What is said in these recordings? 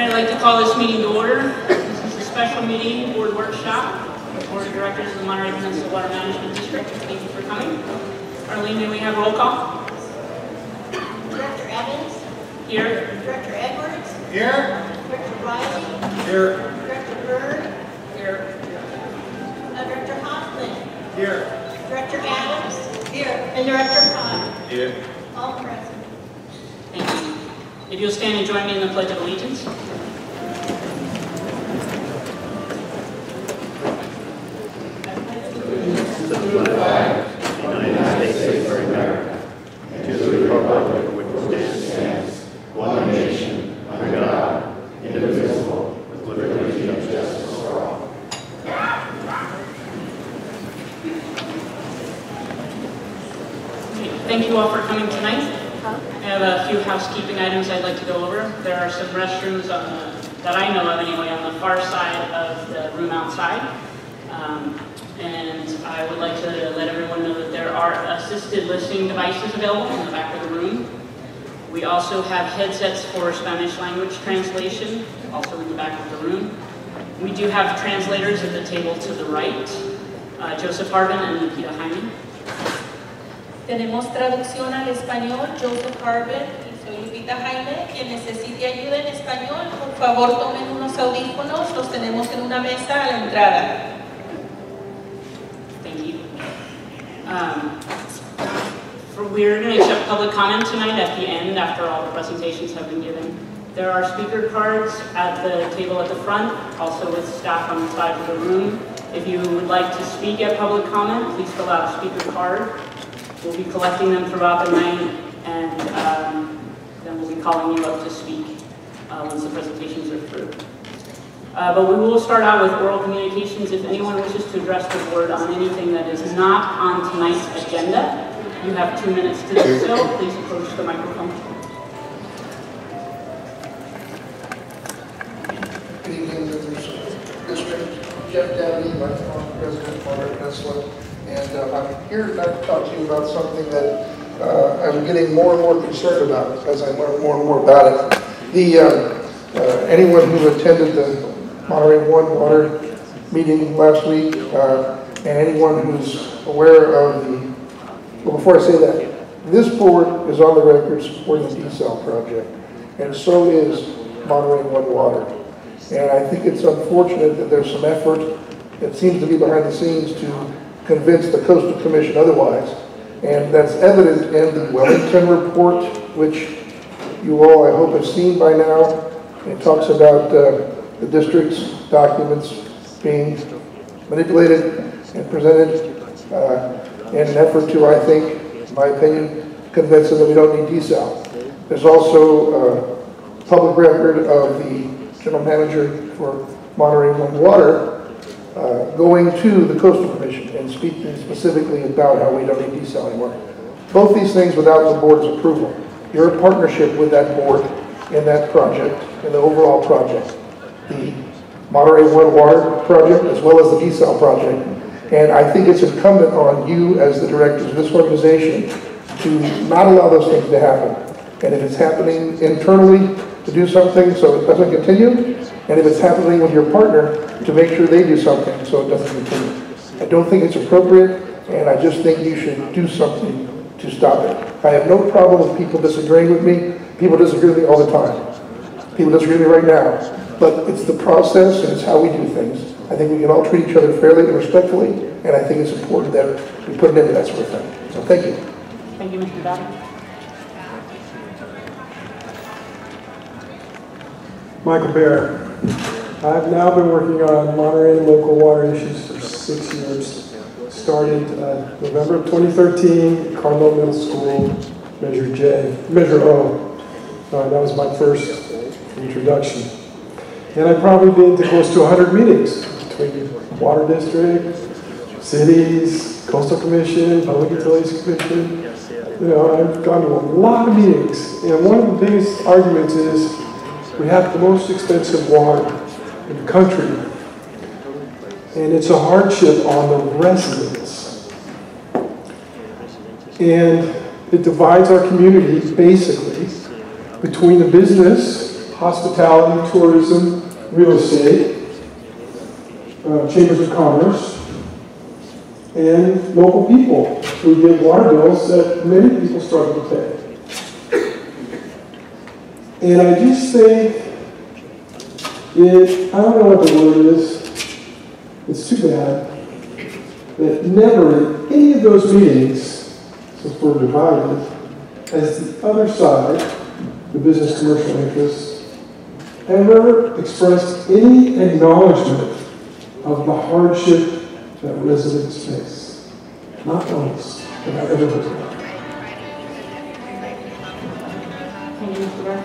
I'd like to call this meeting to order. This is a special meeting, board workshop, Board of Directors of the Monterey Peninsula Water Management District. Thank you for coming. Arlene, may we have roll call? Director Evans? Here. Director Edwards? Here. Director Riley? Here. Director Byrd? Here. Director Hoffman? Here. Director Adams? Here. And Director Pond? Here. All present. Thank you. If you'll stand and join me in the Pledge of Allegiance. To the flag of the United States of America, and to the republic for which it stands, one nation, under God, indivisible, with liberty and justice for all. Thank you all for coming tonight. I have a few housekeeping items I'd like to go over. There are some restrooms that I know of anyway on the far side of the room outside. And I would like to let everyone know that there are assisted listening devices available in the back of the room. We also have headsets for Spanish language translation, also in the back of the room. We do have translators at the table to the right, Joseph Harvin and Lupita Jaime. Tenemos traducción al español, Joseph Harvin y soy Lupita Jaime. Quien necesite ayuda en español, por favor tomen unos audífonos, los tenemos en una mesa a la entrada. Thank you. We're going to accept public comment tonight at the end after all the presentations have been given. There are speaker cards at the table at the front, also with staff on the side of the room. If you would like to speak at public comment, please fill out a speaker card. We'll be collecting them throughout the night, and then we'll be calling you up to speak once the presentations are through. But we will start out with oral communications. If anyone wishes to address the board on anything that is not on tonight's agenda, you have 2 minutes to do so. Please approach the microphone. Good evening, District. Jeff Downey, Vice President of Monterey Peninsula. And I'm here tonight to talk to you about something that I'm getting more and more concerned about as I learn more and more about it. Anyone who attended the Monterey One Water meeting last week, and anyone who's aware of the, well, before I say that, this board is on the record supporting the desal project, and so is Monterey One Water. And I think it's unfortunate that there's some effort that seems to be behind the scenes to convince the Coastal Commission otherwise. And that's evident in the Wellington report, which you all, I hope, have seen by now. It talks about the district's documents being manipulated and presented in an effort to, I think, in my opinion, convince them that we don't need desal. There's also public record of the general manager for Monterey One Water going to the Coastal Commission and speaking specifically about how we don't need desal anymore. Both these things without the board's approval. You're a partnership with that board in that project, in the overall project. The Monterey One Water project as well as the desal project. And I think it's incumbent on you as the directors of this organization to not allow those things to happen. And if it's happening internally, to do something so it doesn't continue, and if it's happening with your partner, to make sure they do something so it doesn't continue. I don't think it's appropriate, and I just think you should do something to stop it. I have no problem with people disagreeing with me. People disagree with me all the time. People disagree with me right now. But it's the process and it's how we do things. I think we can all treat each other fairly and respectfully, and I think it's important that we put an end to that sort of thing. So thank you. Thank you, Mr. Dowd. Michael Bear. I've now been working on Monterey local water issues for 6 years. Started November of 2013, Carmel Middle School, Measure O. That was my first introduction. And I've probably been to close to 100 meetings between Water District, cities, Coastal Commission, Public Utilities Commission. You know, I've gone to a lot of meetings. And one of the biggest arguments is we have the most expensive water in the country. And it's a hardship on the residents. And it divides our community, basically, between the business hospitality, tourism, real estate, chambers of commerce, and local people who get water bills that many people struggle to pay. And I just think I don't know what the word is, it's too bad, that never in any of those meetings, since we're divided, has the other side, the business commercial interests, ever expressed any acknowledgement of the hardship that residents face. Not once have I ever heard that. Thank you, Mr. Bear.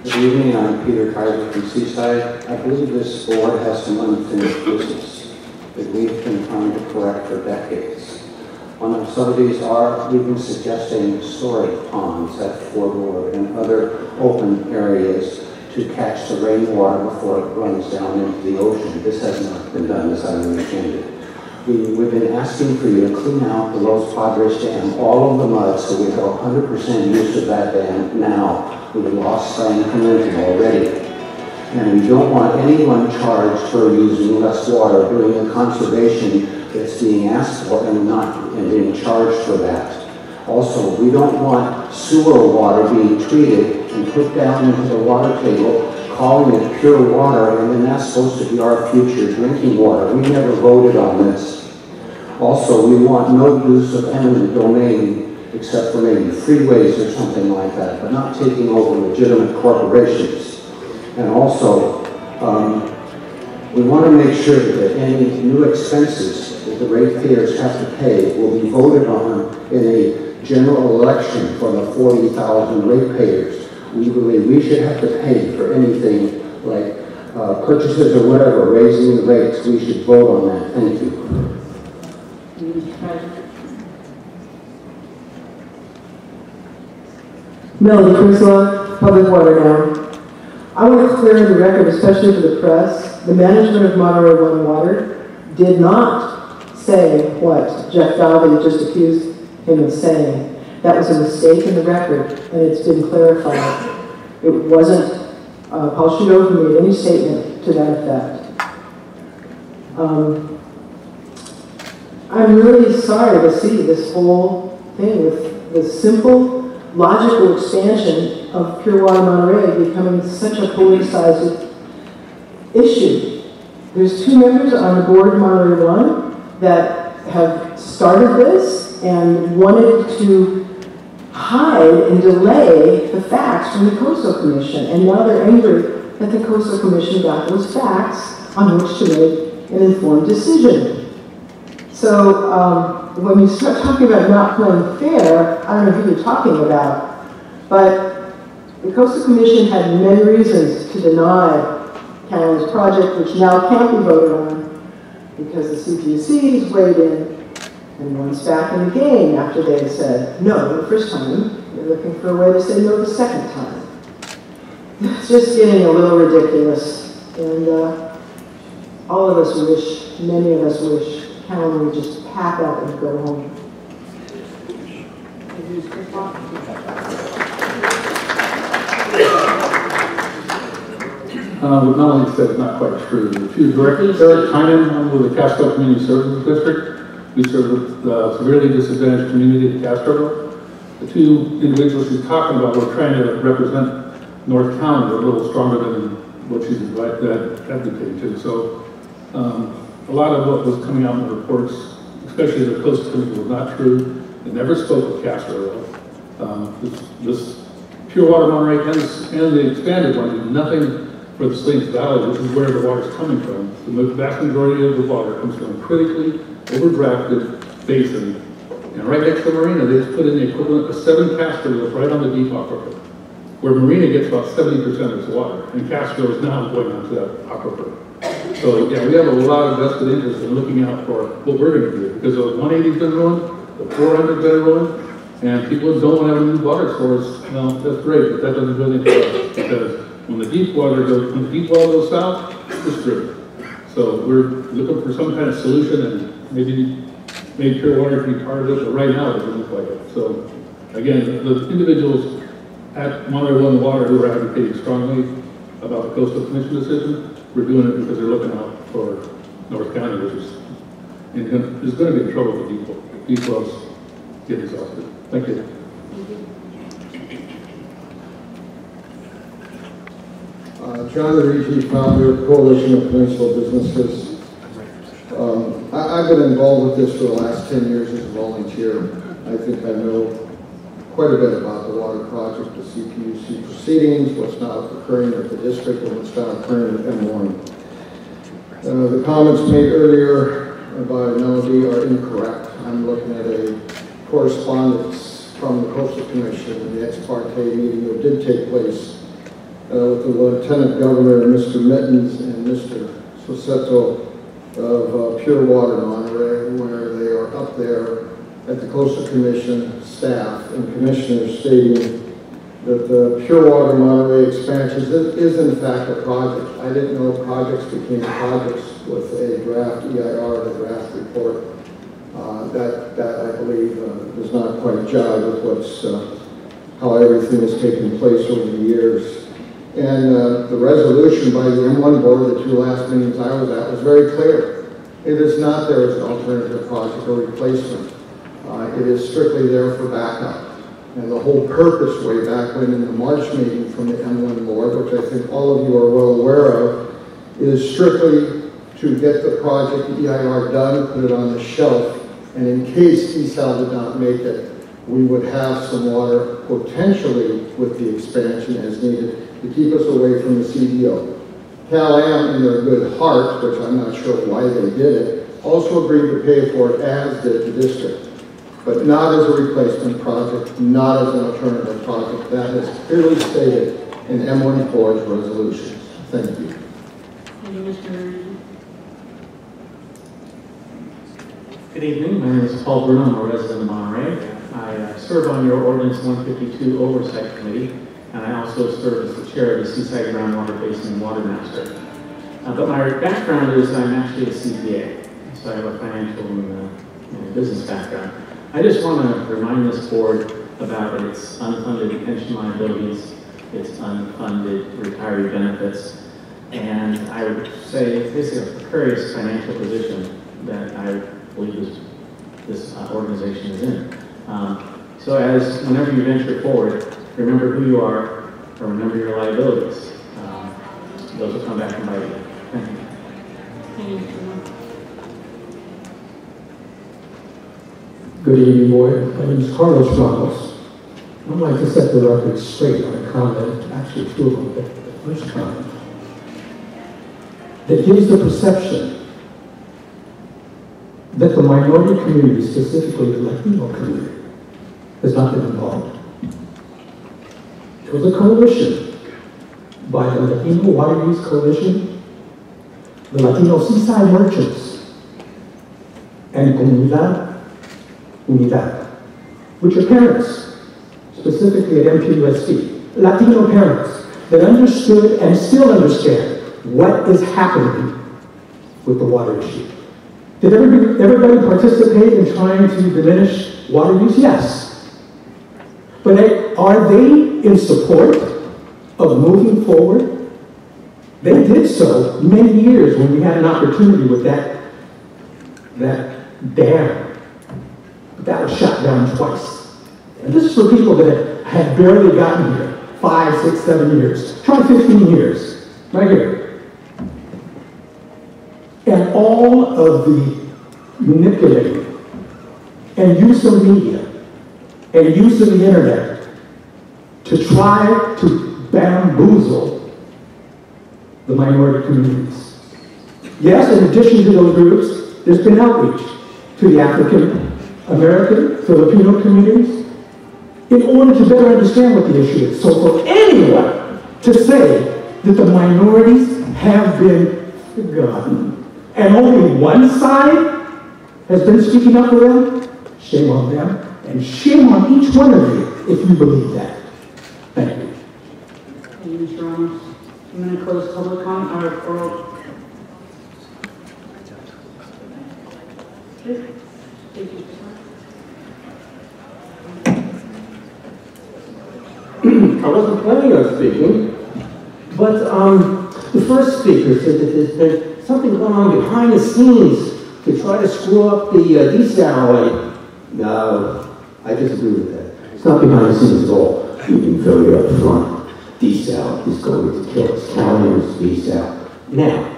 Good evening, I'm Peter Kaiser from Seaside. I believe this board has some unfinished business that we've been trying to correct for decades. One of some of these are, we've been suggesting storage ponds at Fort Ord and other open areas to catch the rainwater before it runs down into the ocean. This has not been done, as I understand it. We've been asking for you to clean out the Los Padres Dam, all of the mud, so we have 100% use of that dam now. We've lost San Peninsula already. And we don't want anyone charged for using less water, doing the conservation that's being asked for and being charged for that. Also, we don't want sewer water being treated and put down into the water table, calling it pure water, and then that's supposed to be our future drinking water. We never voted on this. Also, we want no use of eminent domain except for maybe freeways or something like that, but not taking over legitimate corporations. And also, we want to make sure that any new expenses that the ratepayers have to pay will be voted on in a general election for the 40,000 ratepayers. We believe we should have to pay for anything like purchases or whatever, raising the rates. We should vote on that. Thank you. Melody Peninsula, Public Water now. I want to clear the record, especially for the press, the management of Monterey One Water did not say what Jeff Dowdy just accused him of saying. That was a mistake in the record, and it's been clarified. It wasn't Paul Trudeau who made any statement to that effect. I'm really sorry to see this whole thing with the simple, logical expansion of Pure Water Monterey becoming such a politicized issue. There's 2 members on the board of Monterey One that have started this and wanted to hide and delay the facts from the Coastal Commission, and now they're angry that the Coastal Commission got those facts on which to make an informed decision. So when you start talking about not playing fair, I don't know who you're talking about, but the Coastal Commission had many reasons to deny Canada's project, which now can't be voted on because the CPUC weighed in and once back in the game after they had said no the first time. They're looking for a way to say no the second time. It's just getting a little ridiculous, and all of us wish, many of us wish, Canada would just pack up and go home. What Melanie said is not quite true. The 2 directors, Eric Tynan, I'm with the Castro Community Services District. We serve the severely disadvantaged community of Castro. The 2 individuals she's talking about were trying to represent North County. They're a little stronger than what she's advocating to. So a lot of what was coming out in the reports, especially the Coastal Commission, was not true. They never spoke of Castro. This Pure Water Monterey and the expanded one did nothing for the Slings Valley, which is where the water is coming from. The vast majority of the water comes from a critically overdrafted basin. And right next to the marina, they just put in the equivalent of 7 Castro wells right on the deep aquifer, where marina gets about 70% of its water, and Castro is now going onto that aquifer. So yeah, we have a lot of vested interest in looking out for what we're going to do, because the 180's been ruined, the 400's been ruined, and people don't want to have a new water source. Well, that's great, but that doesn't do anything for us, because when the deep well goes south, it's screwed. So we're looking for some kind of solution, and maybe made pure water to be part of it, but right now it doesn't look like it. So, again, the individuals at Monterey One Water who are advocating strongly about the Coastal Commission decision, we're doing it because they're looking out for North County, which is going to be in trouble with people if these wells get exhausted. Thank you. John Rigi, founder of Coalition of Peninsula Businesses. I've been involved with this for the last 10 years as a volunteer. I think I know quite a bit about the water project, the CPUC proceedings, what's now occurring at the district, and what's now occurring at M1. The comments made earlier by Melody are incorrect. I'm looking at a correspondence from the Coastal Commission, the ex parte meeting that did take place with the Lieutenant Governor, Mr. Mittens, and Mr. Sosetto of Pure Water Monterey, where they are up there at the Coastal Commission staff and commissioners stating that the Pure Water Monterey expansion is in fact a project. I didn't know projects became projects with a draft EIR, the draft report. That I believe does not quite jive with what's how everything has taken place over the years. And the resolution by the M1 board, the two last meetings I was at, was very clear. It is not there as an alternative project or replacement. It is strictly there for backup. And the whole purpose way back when in the March meeting from the M1 board, which I think all of you are well aware of, is strictly to get the project EIR done, put it on the shelf, and in case ESAL did not make it, we would have some water potentially with the expansion as needed to keep us away from the CDO. Cal-Am, in their good heart, which I'm not sure why they did it, also agreed to pay for it, as did the district, but not as a replacement project, not as an alternative project. That is clearly stated in M1 board's resolutions. Thank you. Thank you, Mr. Good evening. My name is Paul Bruno. I'm a resident of Monterey. I serve on your Ordinance 152 Oversight Committee, and I also serve as the chair of the Seaside Groundwater Basin and Water Master. But my background is I'm actually a CPA, so I have a financial and business background. I just want to remind this board about its unfunded pension liabilities, its unfunded retiree benefits, and I would say it's basically a precarious financial position that I believe this organization is in. So as whenever you venture forward, remember who you are, or remember your liabilities. Those will come back and bite you. Thank you. Thank you, Mr. Good evening, board. My name is Carlos Ramos. I'd like to set the record straight on a comment, actually two of them, but the first comment, that gives the perception that the minority community, specifically the Latino community, has not been involved. There was a coalition by the Latino Water Use Coalition, the Latino Seaside Merchants, and Comunidad Unidad, which are parents, specifically at MPWMD, Latino parents that understood and still understand what is happening with the water issue. Did everybody participate in trying to diminish water use? Yes. But are they in support of moving forward? They did so many years when we had an opportunity with that dam. But that was shut down twice. And this is for people that had barely gotten here, 5, 6, 7 years. Try 15 years, right here. And all of the manipulating and use of media and use of the internet to try to bamboozle the minority communities. Yes, in addition to those groups, there's been outreach to the African American, Filipino communities in order to better understand what the issue is. So for anyone to say that the minorities have been forgotten and only one side has been speaking up for them, shame on them, and shame on each one of you if you believe that. Thank you. Thank you, Mr. Ramos. I'm going to close public comment or oral. Thank you. I wasn't planning on speaking, but the first speaker said that there's been something going on behind the scenes to try to screw up the desal. No, I disagree with that. It's not behind the scenes at all. You've been very upfront. Desal is going to kill us. Calian's desal. Now,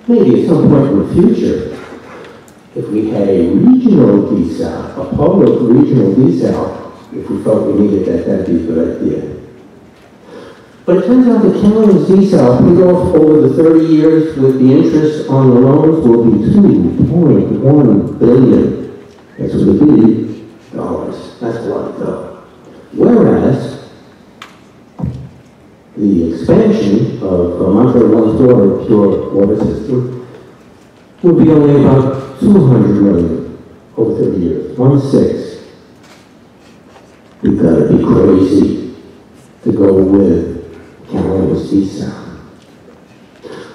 maybe at some point in the future, if we had a regional desal, a public regional desal, if we felt we needed that, that'd be a good idea. But it turns out that Calian's desal paid off over the 30 years with the interest on the loans will be $2.1 billion. That's what it be, dollars. That's a lot of dough. Whereas the expansion of Monterey One's pure water system would be only about $200 million over 30 years, 1/6. You've got to be crazy to go with Calian's desal.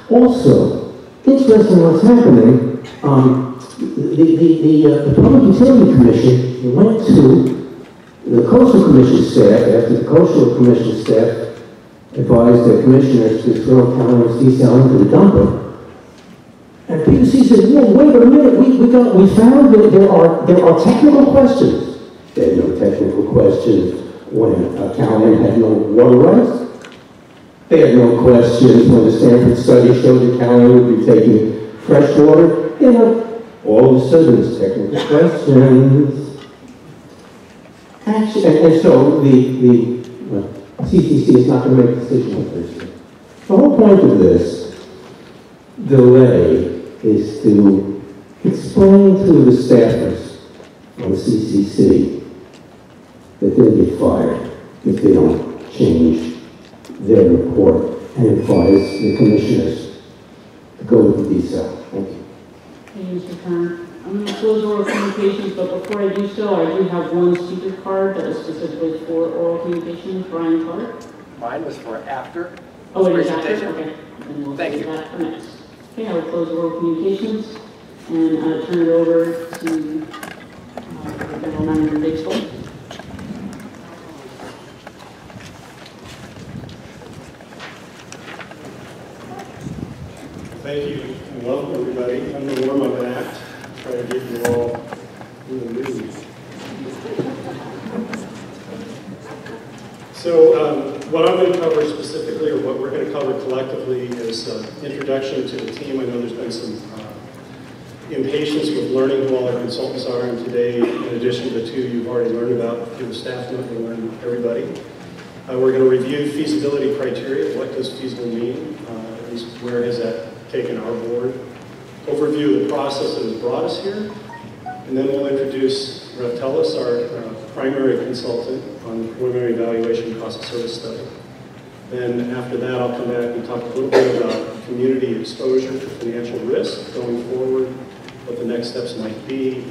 Also, interesting what's happening, the Public Utility Commission went to the Coastal Commission staff after the Coastal Commission staff advised their commissioners to throw Calian's desal into the dumper. And PUC said, "Whoa, wait a minute, we found that there are technical questions." There had no technical questions when Calian had no water rights. They had no questions when the Stanford study showed that Calian would be taking fresh water. You know, all of a sudden there's technical questions. Actually, and so the CCC is not going to make a decision on Thursday. The whole point of this delay is to explain to the staffers on the CCC that they'll get fired if they don't change their report and advise the commissioners to go with the desal. Thank you. Thank you, Mr. Kern. I'm going to close oral communications, but before I do so, I do have one speaker card that is specifically for oral communications. Brian Clark. Mine was for after. Oh, it is after? presentation. Okay. Then we'll Thank save you. that for next. Okay, I will close oral communications and turn it over to the General Manager Batesville. Thank you, and welcome everybody. I'm going to warm up an act, try to get you all in the mood. So what I'm going to cover specifically, or what we're going to cover collectively, is introduction to the team. I know there's been some impatience with learning who all our consultants are, and today, in addition to the two you've already learned about through the staff note, we'll learn everybody. We're going to review feasibility criteria. What does feasible mean? At least where has that taken our board? Overview of the process that has brought us here. And then we'll introduce Reftelis, our primary consultant on the preliminary valuation cost of service study. Then after that, I'll come back and talk a little bit about community exposure to financial risk going forward, what the next steps might be,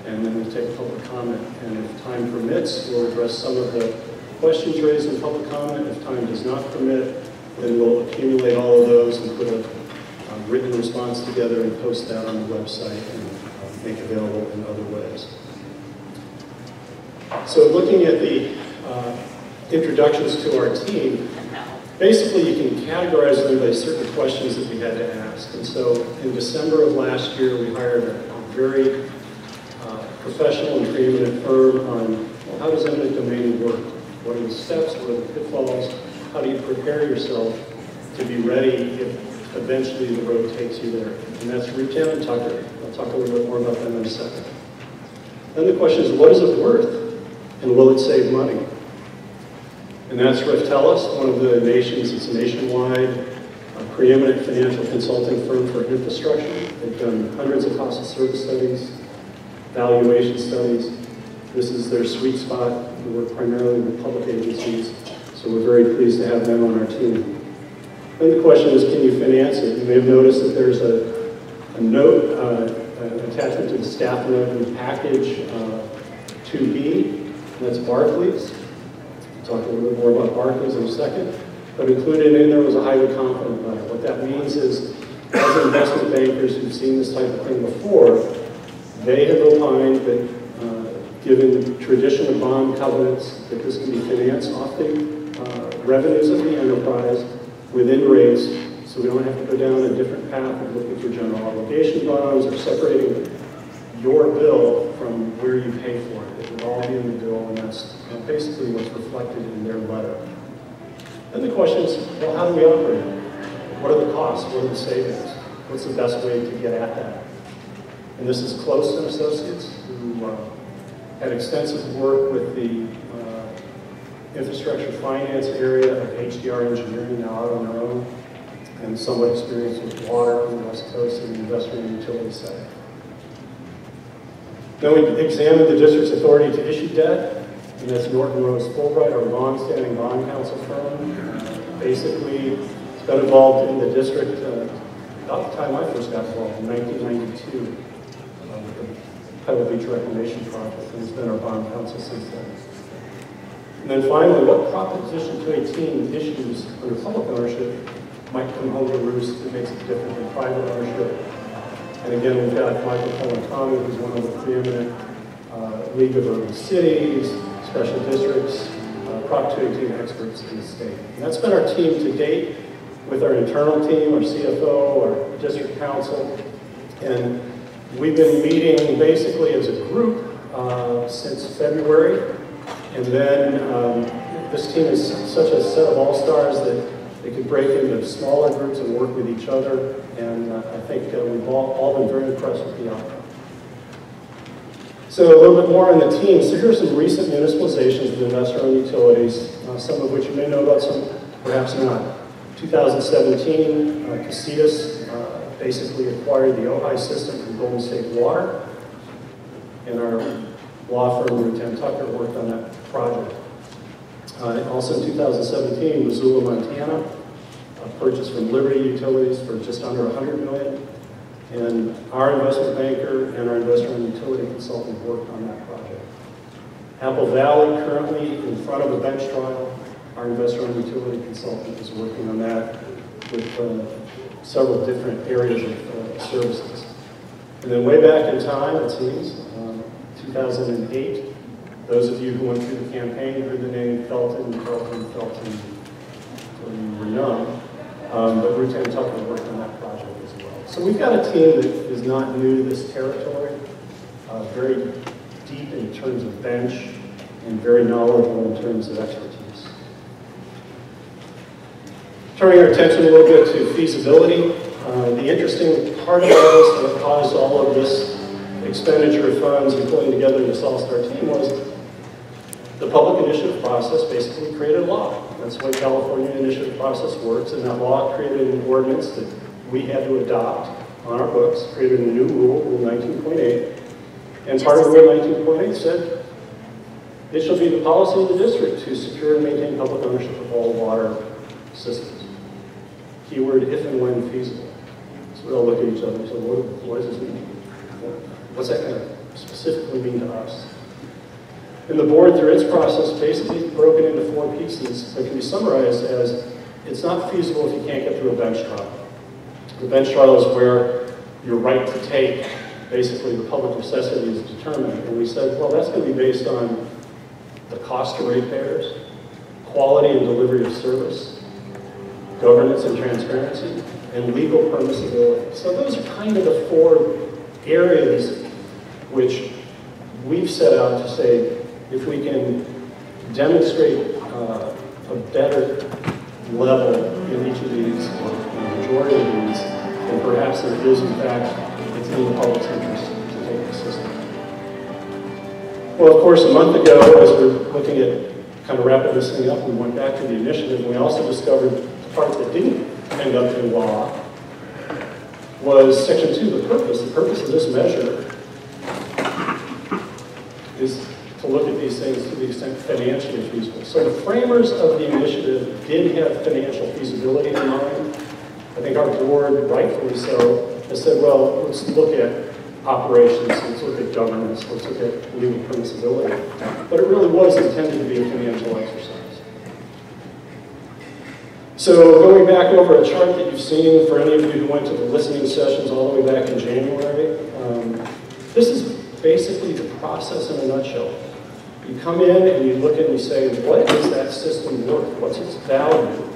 and then we'll take public comment. And if time permits, we'll address some of the questions raised in public comment. If time does not permit, then we'll accumulate all of those and put a written response together and post that on the website and make available in other ways. So looking at the introductions to our team, basically you can categorize them by certain questions that we had to ask. And so in December of last year, we hired a very professional and preeminent firm on, well, how does eminent domain work? What are the steps? What are the pitfalls? How do you prepare yourself to be ready if eventually the road takes you there? And that's Retail and Tucker. I'll talk a little bit more about them in a second. Then the question is, what is it worth? And will it save money? And that's Reftelis, one of the nation's, it's a nationwide preeminent financial consulting firm for infrastructure. They've done hundreds of cost of service studies, valuation studies. This is their sweet spot. We work primarily with public agencies, so we're very pleased to have them on our team. Then the question is, can you finance it? You may have noticed that there's a note, an attachment to the staff note in package 2B. That's Barclays. We'll talk a little bit more about Barclays in a second. But included in there was a highly confident letter. What that means is, as investment bankers who've seen this type of thing before, they have opined that given traditional bond covenants, that this can be financed off the revenues of the enterprise within rates, so we don't have to go down a different path of looking for general obligation bonds or separating your bill from where you pay for it. It would all be in the bill, and that's basically what's reflected in their letter. Then the question is, well, how do we operate it? What are the costs? What are the savings? What's the best way to get at that? And this is Close and Associates, who had extensive work with the infrastructure finance area of HDR Engineering, now out on their own, and somewhat experience with water on the West Coast and the investment and utility side. Then we examined the district's authority to issue debt, and that's Norton Rose Fulbright, our long-standing bond counsel firm. Basically, it's been involved in the district about the time I first got involved, in 1992, with the Pebble Beach Reclamation Project, and it's been our bond counsel since then. And then finally, what Proposition 218 issues under public ownership might come home to roost that makes it different than private ownership. And again, we've got Michael Pelantoni, who's one of the preeminent League of Urban Cities, special districts, Prop 218 experts in the state. And that's been our team to date with our internal team, our CFO, our district council. And we've been meeting basically as a group since February. And then this team is such a set of all-stars that they could break into smaller groups and work with each other. And I think we've all been very impressed with the outcome. So a little bit more on the team. So here are some recent municipalizations of investor-owned utilities, some of which you may know about, some perhaps not. 2017, Casitas basically acquired the Ojai system from Golden State Water, and our law firm, Root and Tucker, worked on that project. Also in 2017, Missoula, Montana, purchased from Liberty Utilities for just under $100 million. And our investment banker and our investor-owned utility consultant worked on that project. Apple Valley, currently in front of a bench trial. Our investor-owned utility consultant is working on that with several different areas of services. And then way back in time, it seems, 2008, those of you who went through the campaign heard the name Felton when you were young, but Root and Tucker worked on that project as well. So we've got a team that is not new to this territory, very deep in terms of bench, and very knowledgeable in terms of expertise. Turning our attention a little bit to feasibility, the interesting part of this that caused all of this expenditure of funds and pulling together this all-star team was the public initiative process basically created a law. That's the way California initiative process works, and that law created an ordinance that we had to adopt on our books, created a new rule, Rule 19.8, and part of Rule 19.8 said it shall be the policy of the district to secure and maintain public ownership of all water systems. Keyword, if and when feasible. So we all look at each other and say, what does this mean? What's that going to specifically mean to us? And the board, through its process, basically broken into 4 pieces that can be summarized as, it's not feasible if you can't get through a bench trial. The bench trial is where your right to take, basically the public necessity, is determined. And we said, well, that's going to be based on the cost to ratepayers, quality and delivery of service, governance and transparency, and legal permissibility. So those are kind of the 4 areas which we've set out to say, if we can demonstrate a better level in each of these, or the majority of these, then perhaps there is, in fact, it's in the public's interest to take the system. Well, of course, a month ago, as we're looking at kind of wrapping this thing up, we went back to the initiative, and we also discovered the part that didn't end up in law was Section 2, the purpose. The purpose of this measure is to look at these things to the extent financially feasible. So the framers of the initiative did have financial feasibility in mind. I think our board, rightfully so, has said, well, let's look at operations, let's look at governance, let's look at legal permissibility. But it really was intended to be a financial exercise. So going back over a chart that you've seen for any of you who went to the listening sessions all the way back in January, this is basically the process in a nutshell. You come in and you look at it and you say, what is that system worth? What's its value?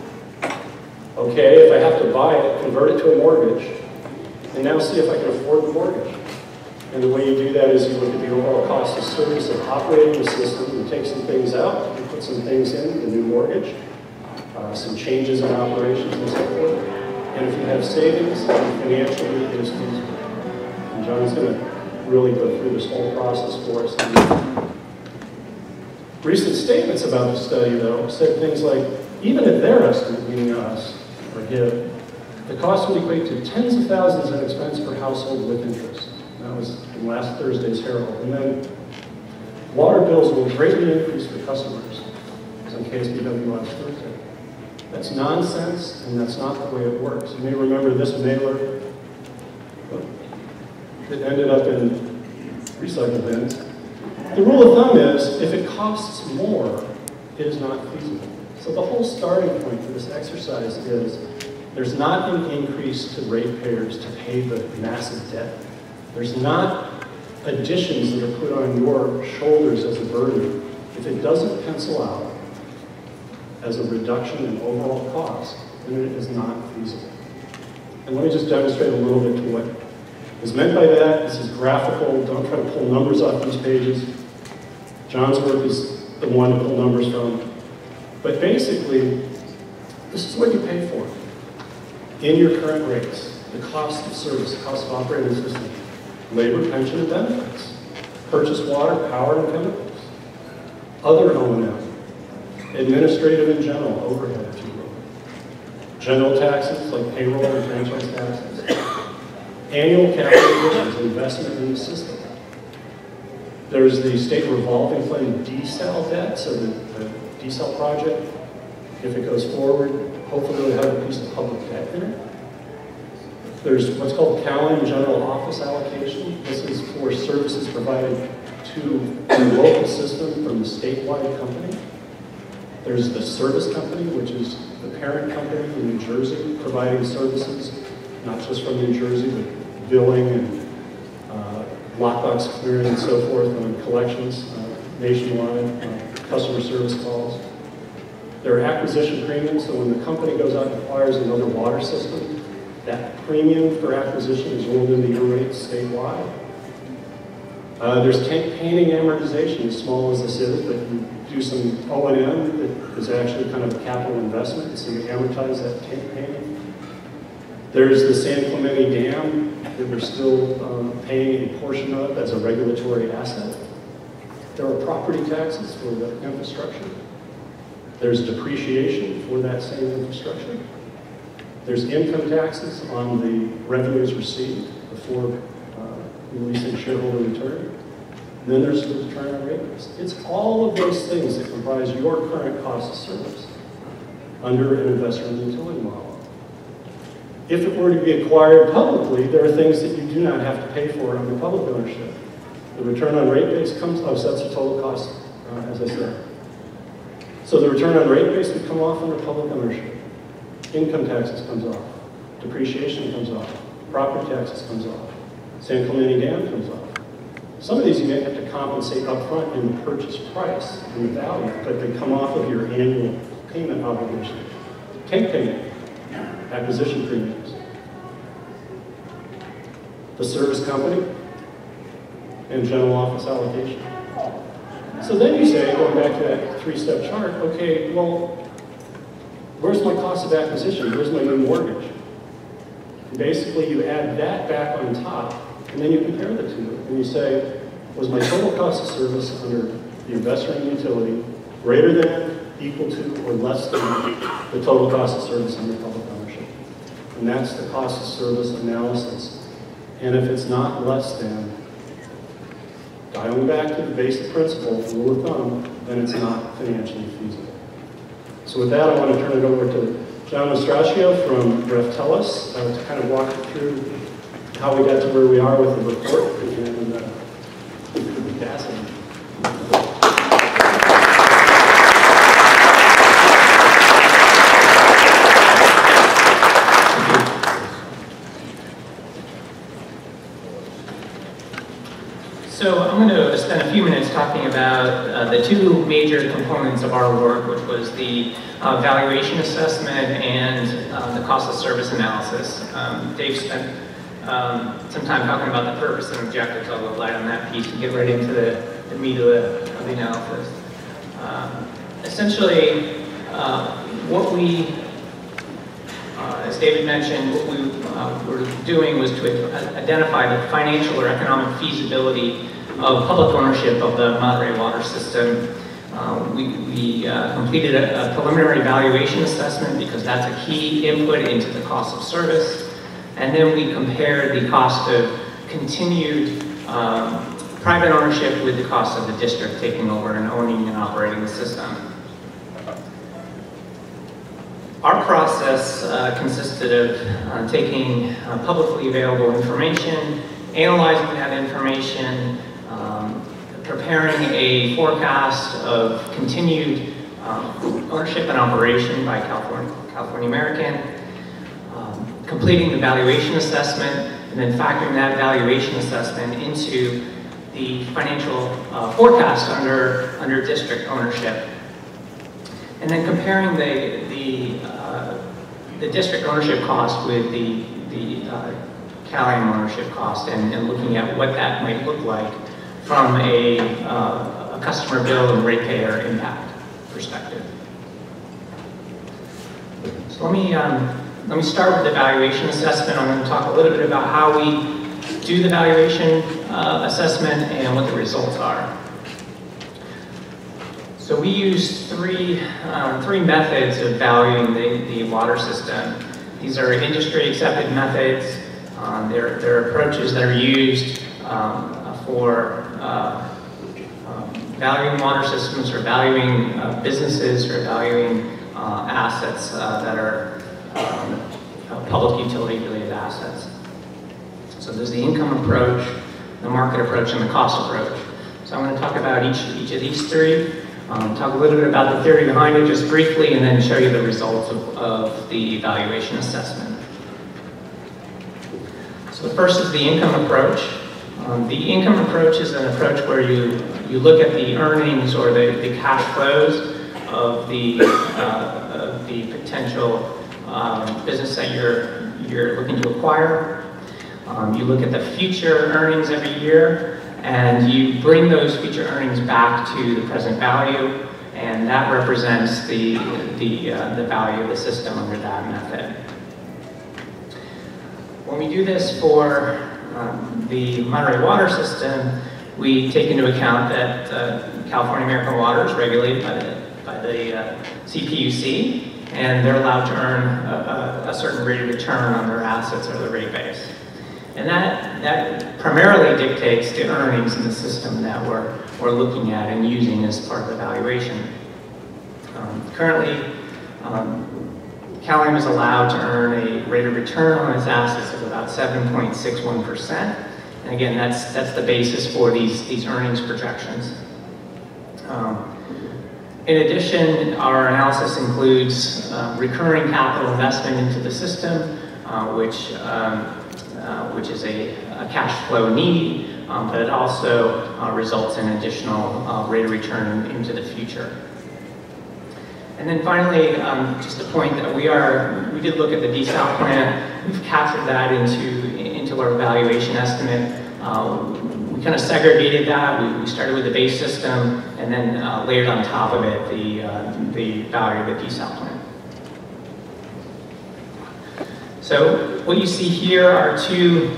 Okay, if I have to buy it, convert it to a mortgage, and now see if I can afford the mortgage. And the way you do that is you look at the overall cost of service of operating the system, you take some things out, you put some things in, the new mortgage, some changes in operations and so forth. And if you have savings, financially it is feasible. And John's going to really go through this whole process for us. Recent statements about the study, though, said things like, even at their estimate, meaning us, or HIB, the cost would equate to tens of thousands in expense per household with interest. That was in last Thursday's Herald. And then water bills will greatly increase for customers. It was on KSBW last Thursday. That's nonsense, and that's not the way it works. You may remember this mailer that ended up in recycle bins. The rule of thumb is, if it costs more, it is not feasible. So the whole starting point for this exercise is, there's not an increase to ratepayers to pay the massive debt. There's not additions that are put on your shoulders as a burden. If it doesn't pencil out as a reduction in overall cost, then it is not feasible. And let me just demonstrate a little bit to what is meant by that. This is graphical. Don't try to pull numbers off these pages. John's work is the one to pull numbers from. But basically, this is what you pay for in your current rates. The cost of service, the cost of operating the system, labor, pension, and benefits, purchase water, power, and chemicals, other O&M, administrative and general, overhead, if you will, general taxes like payroll and franchise taxes, annual capital additions, investment in the system. There's the state revolving fund desal debt, so the desal project, if it goes forward, hopefully it'll have a piece of public debt in it. There's what's called county and general office allocation. This is for services provided to the local system from the statewide company. There's the service company, which is the parent company in New Jersey, providing services, not just from New Jersey, but billing and lockbox clearing and so forth on collections nationwide, customer service calls. There are acquisition premiums, so when the company goes out and acquires another water system, that premium for acquisition is rolled into your rates statewide. There's tank painting amortization, as small as this is, but you do some O&M that is actually kind of a capital investment, so you amortize that tank painting. There's the San Clemente Dam that we're still paying a portion of as a regulatory asset. There are property taxes for the infrastructure. There's depreciation for that same infrastructure. There's income taxes on the revenues received before releasing shareholder return. And then there's the return on rate base. It's all of those things that comprise your current cost of service under an investment utility model. If it were to be acquired publicly, there are things that you do not have to pay for under public ownership. The return on rate base comes, oh, so that's the total cost, as I said. So the return on rate base would come off under public ownership. Income taxes comes off. Depreciation comes off. Property taxes comes off. San Clemente Dam comes off. Some of these you may have to compensate upfront in the purchase price and the value, but they come off of your annual payment obligation. Tank payment, acquisition premiums. The service company, and general office allocation. So then you say, going back to that three-step chart, okay, well, where's my cost of acquisition? Where's my new mortgage? And basically, you add that back on top, and then you compare the two, and you say, was my total cost of service under the investment utility greater than, equal to, or less than the total cost of service under public ownership? And that's the cost of service analysis. And if it's not less than, dialing back to the basic principle, rule of thumb, then it's not financially feasible. So with that, I want to turn it over to John Mastraccio from Reftelis to kind of walk you through how we got to where we are with the report and the gas. So the two major components of our work, which was the valuation assessment and the cost of service analysis. Dave spent some time talking about the purpose and objectives. I'll go light on that piece and get right into the meat of the analysis. Essentially, what we, as David mentioned, what we were doing was to identify the financial or economic feasibility of public ownership of the Monterey water system. We completed a preliminary valuation assessment because that's a key input into the cost of service. And then we compared the cost of continued private ownership with the cost of the district taking over and owning and operating the system. Our process consisted of taking publicly available information, analyzing that information, preparing a forecast of continued ownership and operation by California American, completing the valuation assessment, and then factoring that valuation assessment into the financial forecast under district ownership. And then comparing the district ownership cost with the Caliam ownership cost and looking at what that might look like from a customer bill and ratepayer impact perspective. So let me start with the valuation assessment. I'm going to talk a little bit about how we do the valuation assessment and what the results are. So we use three methods of valuing the water system. These are industry accepted methods. They're approaches that are used for valuing water systems or valuing businesses or valuing assets that are public utility related assets. So there's the income approach, the market approach, and the cost approach. So I'm going to talk about each of these three, talk a little bit about the theory behind it just briefly, and then show you the results of the valuation assessment. So the first is the income approach. The income approach is an approach where you look at the earnings or the cash flows of the potential business that you're looking to acquire. You look at the future earnings every year, and you bring those future earnings back to the present value, and that represents the value of the system under that method. When we do this for the Monterey water system, we take into account that California American Water is regulated by the CPUC, and they're allowed to earn a certain rate of return on their assets or their rate base. And that primarily dictates the earnings in the system that we're looking at and using as part of the valuation. Currently, Caliam is allowed to earn a rate of return on its assets of about 7.61%. And again, that's the basis for these earnings projections. In addition, our analysis includes recurring capital investment into the system, which is a cash flow need, but it also results in additional rate of return into the future. And then finally, just a point that we did look at the desal plant. We've captured that into our valuation estimate. We kind of segregated that. We started with the base system and then layered on top of it the value of the desal plant. So what you see here are two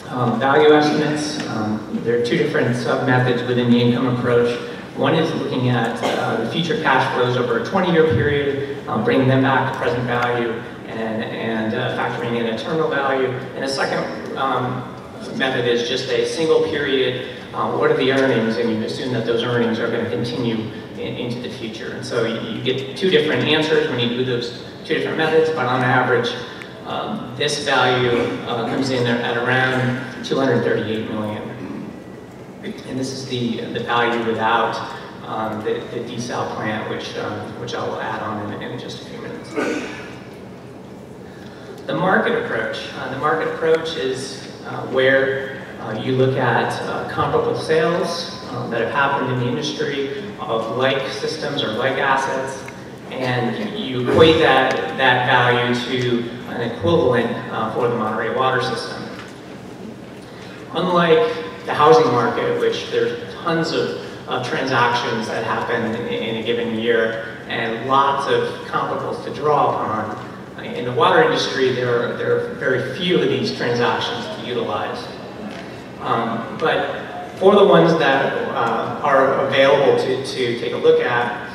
value estimates. There are two different sub-methods within the income approach. One is looking at the future cash flows over a 20-year period, bringing them back to present value and factoring in a terminal value. And the second method is just a single period, what are the earnings, and you assume that those earnings are going to continue into the future. And so you get two different answers when you do those two different methods, but on average, this value comes in at around 238 million. And this is the value without the desal plant, which I'll add on in just a few minutes. The market approach. The market approach is where you look at comparable sales that have happened in the industry of like systems or like assets, and you equate that value to an equivalent for the Monterey water system. Unlike the housing market, which there's tons of transactions that happen in a given year and lots of comparables to draw upon, in the water industry there are very few of these transactions to utilize. But for the ones that are available to take a look at,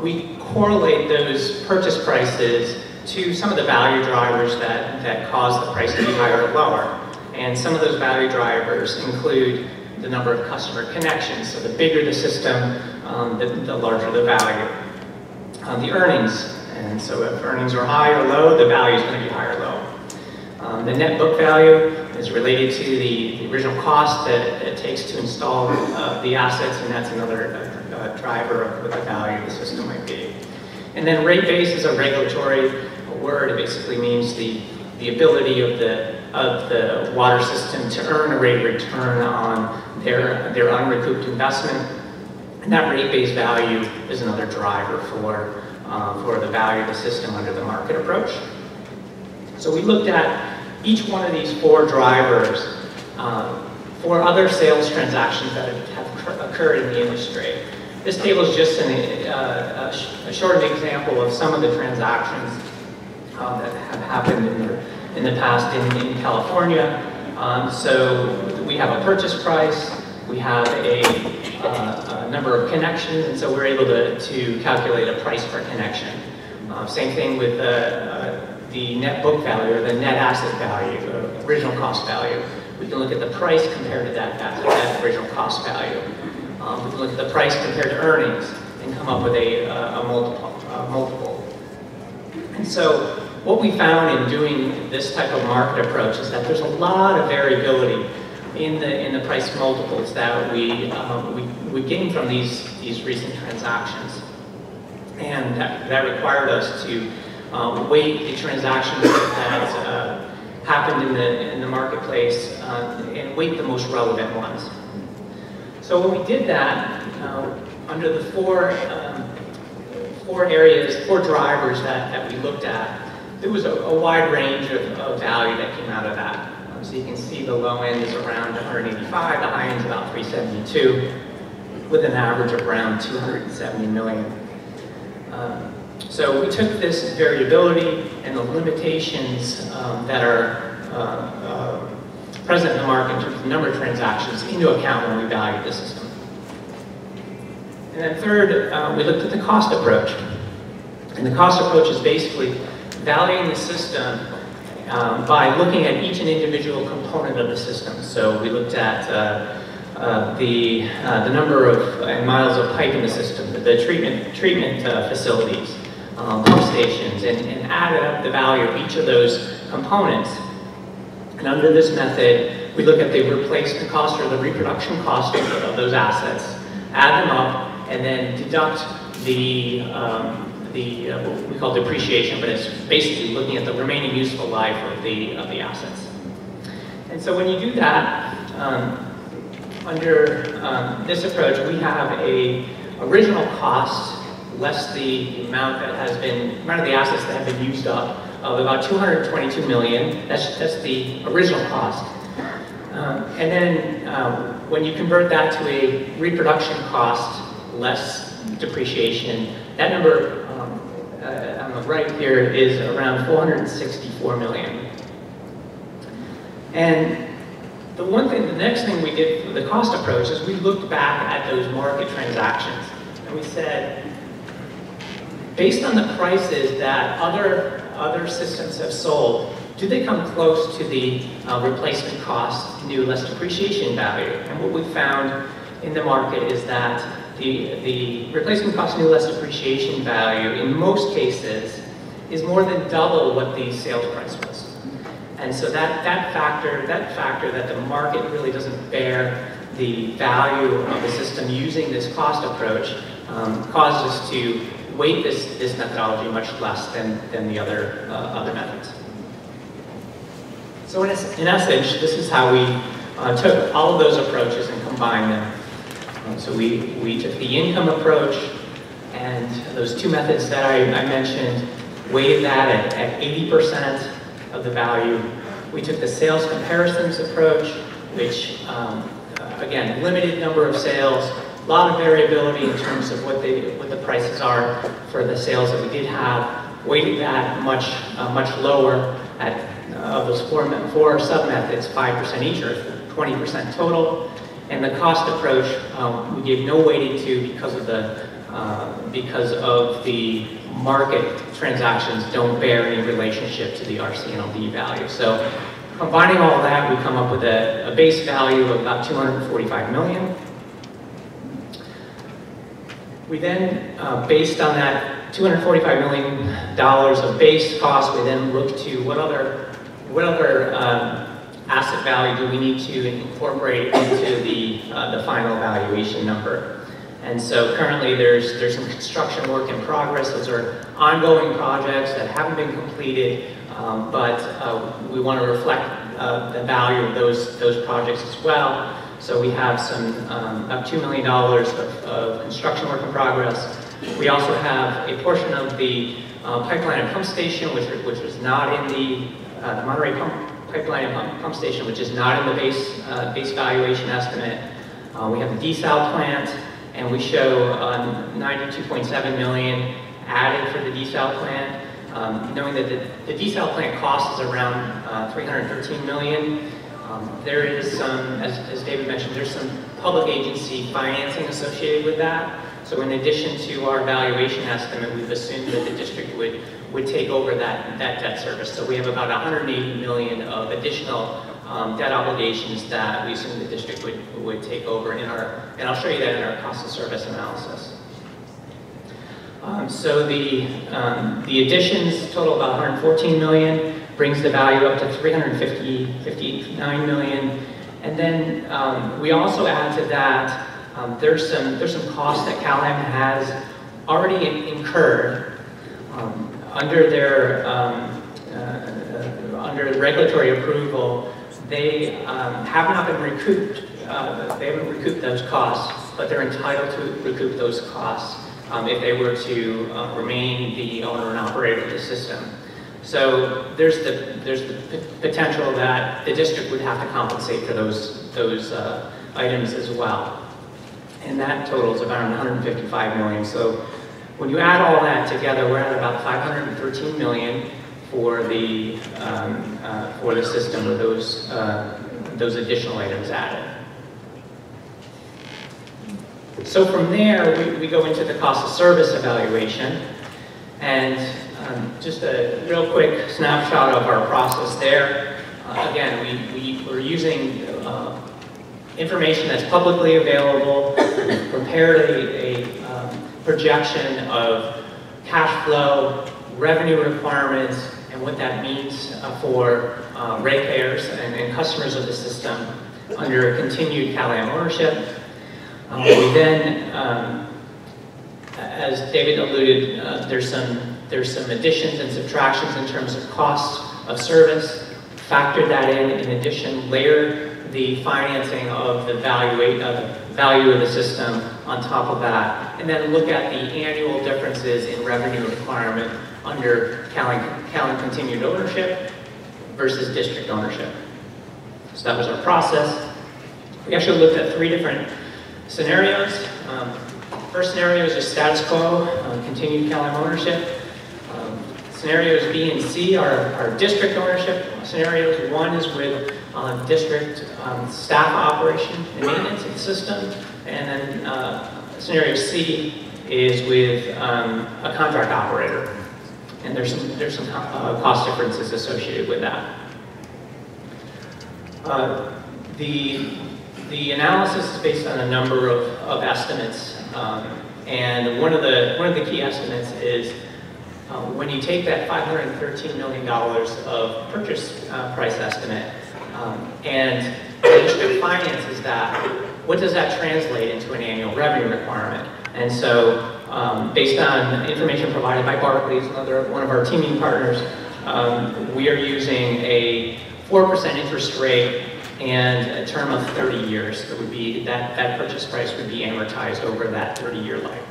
we correlate those purchase prices to some of the value drivers that cause the price to be higher or lower. And some of those value drivers include the number of customer connections. So the bigger the system, the larger the value. The earnings, and so if earnings are high or low, the value is going to be high or low. The net book value is related to the original cost that it takes to install the assets, and that's another driver of what the value of the system might be. And then rate base is a regulatory word. It basically means the ability of the water system to earn a rate of return on their unrecouped investment. And that rate base value is another driver for the value of the system under the market approach. So we looked at each one of these four drivers for other sales transactions that have occurred in the industry. This table is just a short example of some of the transactions that have happened in the past in California. So we have a purchase price, we have a number of connections, and so we're able to calculate a price per connection. Same thing with the net book value, or the net asset value, original cost value. We can look at the price compared to that original cost value. We can look at the price compared to earnings and come up with a multiple. And so what we found in doing this type of market approach is that there's a lot of variability in the price multiples that we gain from these recent transactions. And that required us to weight the transactions that happened in the marketplace and weight the most relevant ones. So when we did that, under the four drivers that we looked at, there was a wide range of value that came out of that. So you can see the low end is around 185, the high end is about 372, with an average of around 270 million. So we took this variability and the limitations that are present in the market in terms of the number of transactions into account when we valued the system. And then third, we looked at the cost approach. And the cost approach is basically valuing the system by looking at each individual component of the system. So we looked at the number of miles of pipe in the system, the treatment facilities, pump stations, and added up the value of each of those components. And under this method, we look at the replacement cost or the reproduction cost of those assets, add them up, and then deduct what we call depreciation, but it's basically looking at the remaining useful life of the assets. And so when you do that, under this approach, we have a original cost less the amount of the assets that have been used up of about 222 million. That's the original cost. And then when you convert that to a reproduction cost less depreciation, that number on the right here is around 464 million. And the next thing we did for the cost approach is we looked back at those market transactions and we said, based on the prices that other systems have sold, do they come close to the replacement cost new less depreciation value? And what we found in the market is that the replacement cost new less depreciation value in most cases is more than double what the sales price was. And so that factor that the market really doesn't bear the value of the system using this cost approach caused us to weight this methodology much less than the other methods. So in essence, this is how we took all of those approaches and combined them. So we took the income approach, and those two methods that I mentioned, weighted that at 80% of the value. We took the sales comparisons approach, which, again, limited number of sales, a lot of variability in terms of what the prices are for the sales that we did have, weighted that much lower at of those four sub-methods, 5% each, or 20% total. And the cost approach, we gave no weighting to because of the market transactions don't bear any relationship to the RCNLD value. So combining all that, we come up with a base value of about $245 million. We then, based on that $245 million of base cost, we then look to what other asset value do we need to incorporate into the final valuation number. And so currently there's some construction work in progress. Those are ongoing projects that haven't been completed, but we want to reflect the value of those projects as well. So we have some about $2 million of construction work in progress. We also have a portion of the pipeline and pump station, which was not in the Monterey pipeline and pump station, which is not in the base valuation estimate. We have the desal plant, and we show $92.7 million added for the desal plant, knowing that the desal plant cost is around $313 million. There is some, as David mentioned, there's some public agency financing associated with that. So in addition to our valuation estimate, we've assumed that the district would take over that debt service. So we have about $180 million of additional debt obligations that we assume the district would take over in our, and I'll show you that in our cost of service analysis. So the additions total about $114 million, brings the value up to $359 million. And then we also add to that, there's some costs that CalAM has already incurred under their under regulatory approval. They have not been recouped. They haven't recouped those costs, but they're entitled to recoup those costs if they were to remain the owner and operator of the system. So there's the potential that the district would have to compensate for those items as well. And that totals about $155 million. So when you add all that together, we're at about $513 million for the system with those additional items added. So from there, we go into the cost of service evaluation, and just a real quick snapshot of our process there. Again, we're using information that's publicly available, prepared a projection of cash flow, revenue requirements, and what that means for ratepayers and customers of the system under continued CalAM ownership. We then, as David alluded, there's some additions and subtractions in terms of cost of service. Factor that in addition, layer the financing of the value of the system on top of that, and then look at the annual differences in revenue requirement under CalAM continued ownership versus district ownership. So that was our process. We actually looked at 3 different scenarios. First scenario is just status quo, continued CalAM ownership. Scenarios B and C are district ownership scenarios. One is with district staff operation and maintenance of the system, and then scenario C is with a contract operator. And there's some cost differences associated with that. The analysis is based on a number of estimates, and one of the key estimates is when you take that $513 million of purchase price estimate and the district finances that, what does that translate into an annual revenue requirement? And so based on information provided by Barclays, one of our teaming partners, we are using a 4% interest rate and a term of 30 years. It would be that purchase price would be amortized over that 30-year life.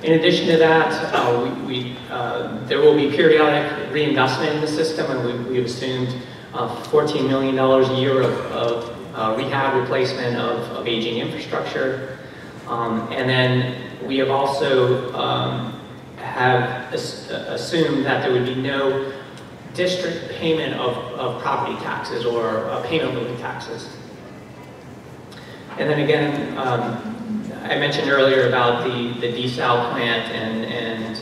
In addition to that, there will be periodic reinvestment in the system, and we've assumed $14 million a year of rehab replacement of aging infrastructure. And then we have also assumed that there would be no district payment of property taxes or payment limit taxes. And then again, I mentioned earlier about the desal plant and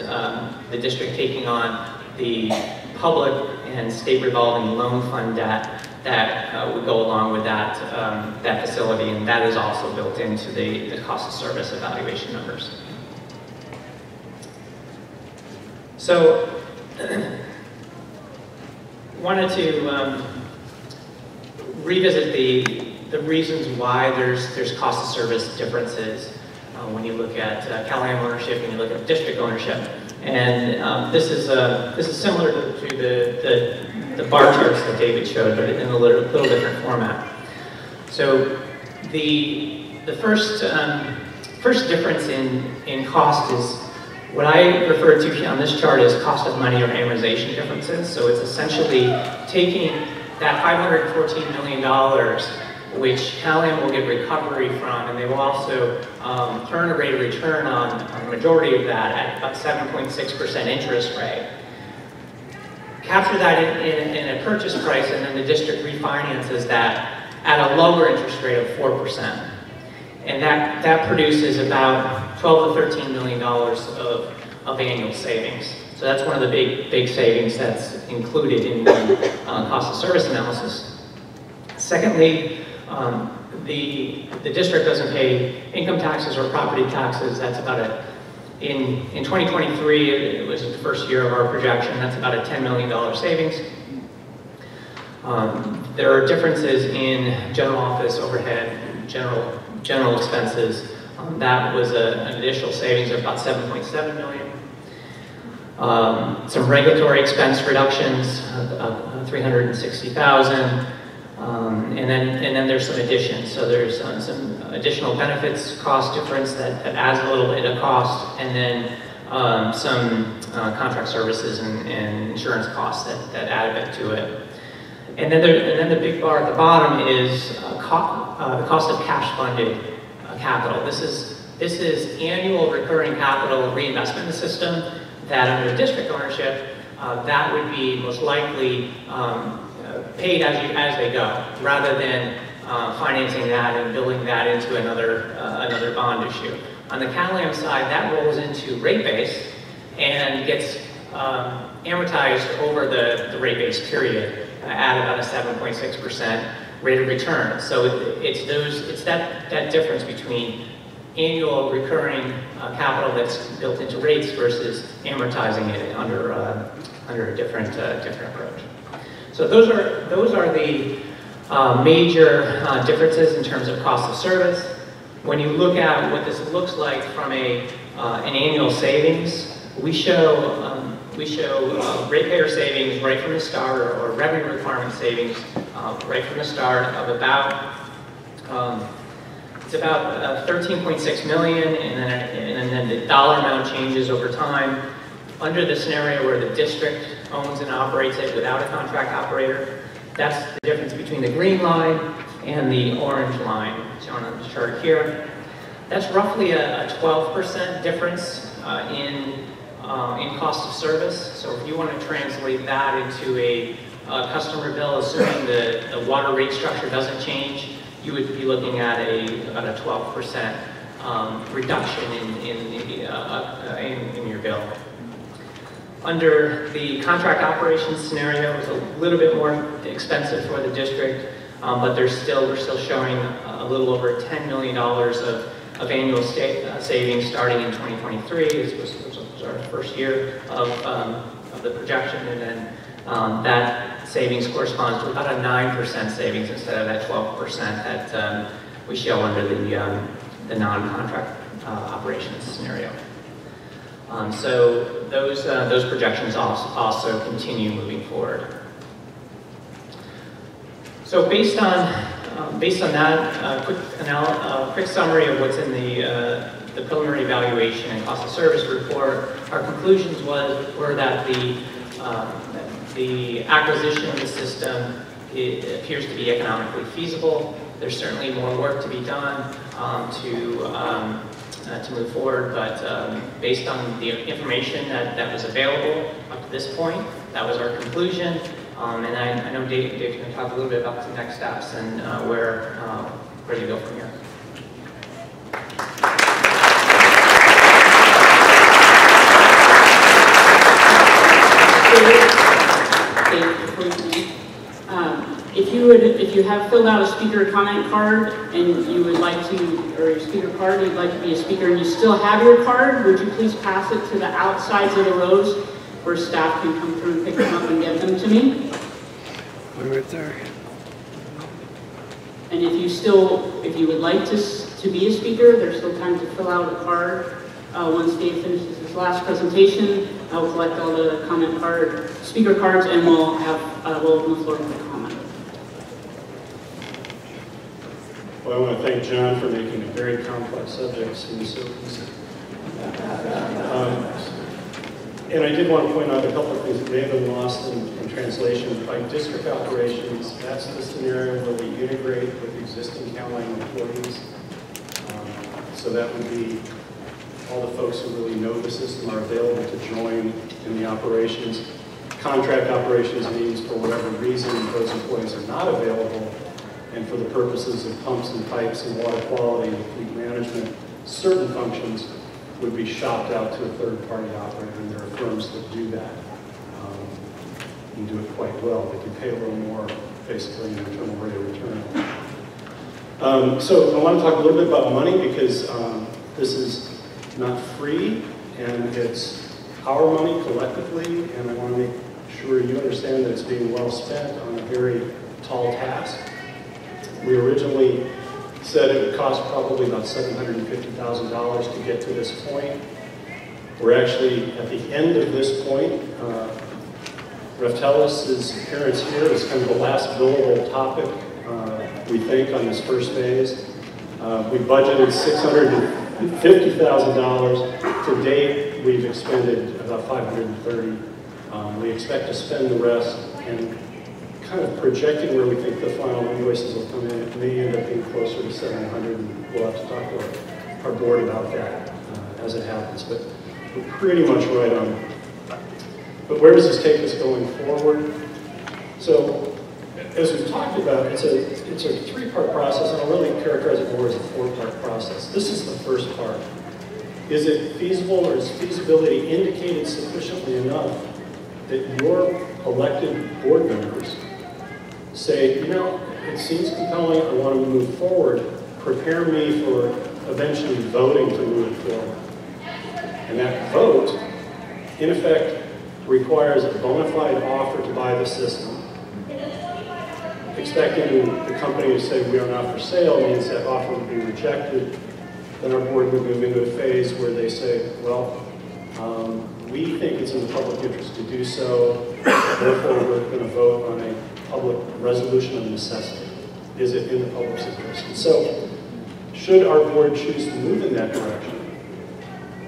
the district taking on the public and state revolving loan fund debt that would go along with that facility, and that is also built into the cost of service evaluation numbers. So, wanted to revisit the reasons why there's cost of service differences when you look at CalAm ownership and you look at district ownership. And this is similar to the bar charts that David showed, but in a little different format. So the first difference in cost is what I refer to on this chart as cost of money or amortization differences. So it's essentially taking that $514 million, which CalAm will get recovery from, and they will also earn a rate of return on the majority of that at about 7.6% interest rate. Capture that in a purchase price, and then the district refinances that at a lower interest rate of 4%. And that produces about $12 to $13 million of annual savings. So that's one of the big savings that's included in the cost of service analysis. Secondly, the district doesn't pay income taxes or property taxes. That's about in 2023, it was the first year of our projection, that's about a $10 million savings. There are differences in general office overhead, general expenses. That was an additional savings of about $7.7 million. Some regulatory expense reductions, $360,000. And then there's some additions. So there's some additional benefits cost difference that adds a little bit of cost, and then some contract services and insurance costs that add a bit to it. And then the big bar at the bottom is the cost of cash funded capital. This is annual recurring capital reinvestment in the system that under district ownership, that would be most likely paid as they go, rather than financing that and building that into another bond issue. On the CalAm side, that rolls into rate base and gets amortized over the rate base period at about a 7.6% rate of return. So it's that difference between annual recurring capital that's built into rates versus amortizing it under a different approach. So those are the major differences in terms of cost of service. When you look at what this looks like from an annual savings, we show ratepayer savings right from the start, or revenue requirement savings right from the start of about it's about 13.6 million, and then the dollar amount changes over time. Under the scenario where the district owns and operates it without a contract operator, that's the difference between the green line and the orange line shown on the chart here. That's roughly a 12% difference in cost of service. So if you want to translate that into a customer bill, assuming the water rate structure doesn't change, you would be looking at about a 12% reduction in your bill. Under the contract operations scenario, it's a little bit more expensive for the district, but we're still showing a little over $10 million of annual savings starting in 2023. This was our first year of the projection, and then that savings corresponds to about a 9% savings instead of that 12% that we show under the non-contract operations scenario. So those projections also continue moving forward. So based on that, quick summary of what's in the preliminary evaluation and cost of service report, our conclusions were that the acquisition of the system, it appears to be economically feasible. There's certainly more work to be done to move forward, but based on the information that was available up to this point, that was our conclusion. And I know Dave's going to talk a little bit about the next steps and where to go from here. If you have filled out a speaker comment card and you would like to, or your speaker card, you'd like to be a speaker and you still have your card, would you please pass it to the outsides of the rows where staff can come through and pick them up and get them to me? Right there. And if you would like to be a speaker, there's still time to fill out a card. Once Dave finishes his last presentation, I will collect all the speaker cards, and we'll open the floor for comment. Well, I want to thank John for making a very complex subject seem so easy. And I did want to point out a couple of things that may have been lost in translation. By district operations, that's the scenario where we integrate with existing county employees. So that would be all the folks who really know the system are available to join in the operations. Contract operations means for whatever reason those employees are not available, and for the purposes of pumps and pipes and water quality and fleet management, certain functions would be shopped out to a third-party operator, and there are firms that do that and do it quite well. They can pay a little more, basically, in internal rate of return. So I want to talk a little bit about money, because this is not free, and it's our money collectively, and I want to make sure you understand that it's being well spent on a very tall task. We originally said it would cost probably about $750,000 to get to this point. We're actually at the end of this point. Reftelis' appearance here is kind of the last billable topic, we think, on this first phase. We budgeted $650,000. To date, we've expended about $530,000. We expect to spend the rest, and kind of projecting where we think the final invoices will come in, it may end up being closer to $700,000, and we'll have to talk to our board about that as it happens. But we're pretty much right on. But where does this take us going forward? So, as we've talked about, it's a three-part process, and I'll really characterize it more as a four-part process. This is the first part. Is it feasible, or is feasibility indicated sufficiently enough that your elected board members say, you know, it seems compelling, I want to move forward, prepare me for eventually voting to move it forward. And that vote, in effect, requires a bona fide offer to buy the system. Expecting the company to say we are not for sale means that offer would be rejected. Then our board would move into a phase where they say, well, we think it's in the public interest to do so, therefore we're going to vote on a public resolution of necessity. Is it in the public's interest? And so, should our board choose to move in that direction,